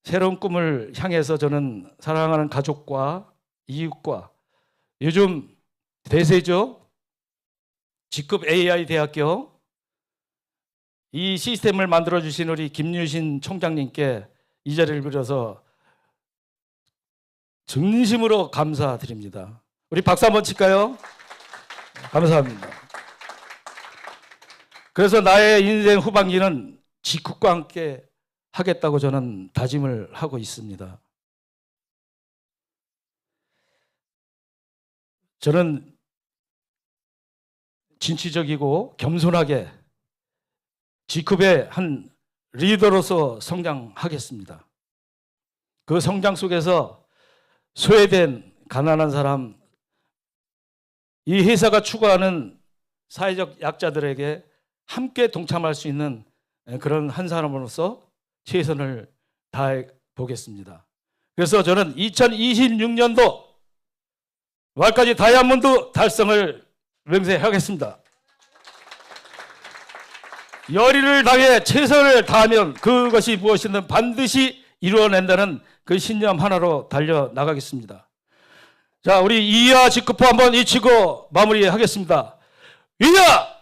새로운 꿈을 향해서 저는 사랑하는 가족과 이웃과 요즘 대세죠. 직급 AI 대학교 이 시스템을 만들어주신 우리 김유신 총장님께 이 자리를 빌어서 진심으로 감사드립니다. 우리 박수 한번 칠까요? 감사합니다. 그래서 나의 인생 후반기는 직급과 함께 하겠다고 저는 다짐을 하고 있습니다. 저는 진취적이고 겸손하게 직급의 한 리더로서 성장하겠습니다. 그 성장 속에서 소외된 가난한 사람, 이 회사가 추구하는 사회적 약자들에게 함께 동참할 수 있는 그런 한 사람으로서 최선을 다해 보겠습니다. 그래서 저는 2026년도 말까지 다이아몬드 달성을 맹세하겠습니다. 열의를 다해 최선을 다하면 그것이 무엇이든 반드시 이루어낸다는 그 신념 하나로 달려나가겠습니다. 자, 우리 이하 직급호 한번 외치고 마무리하겠습니다. 이하!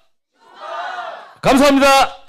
감사합니다.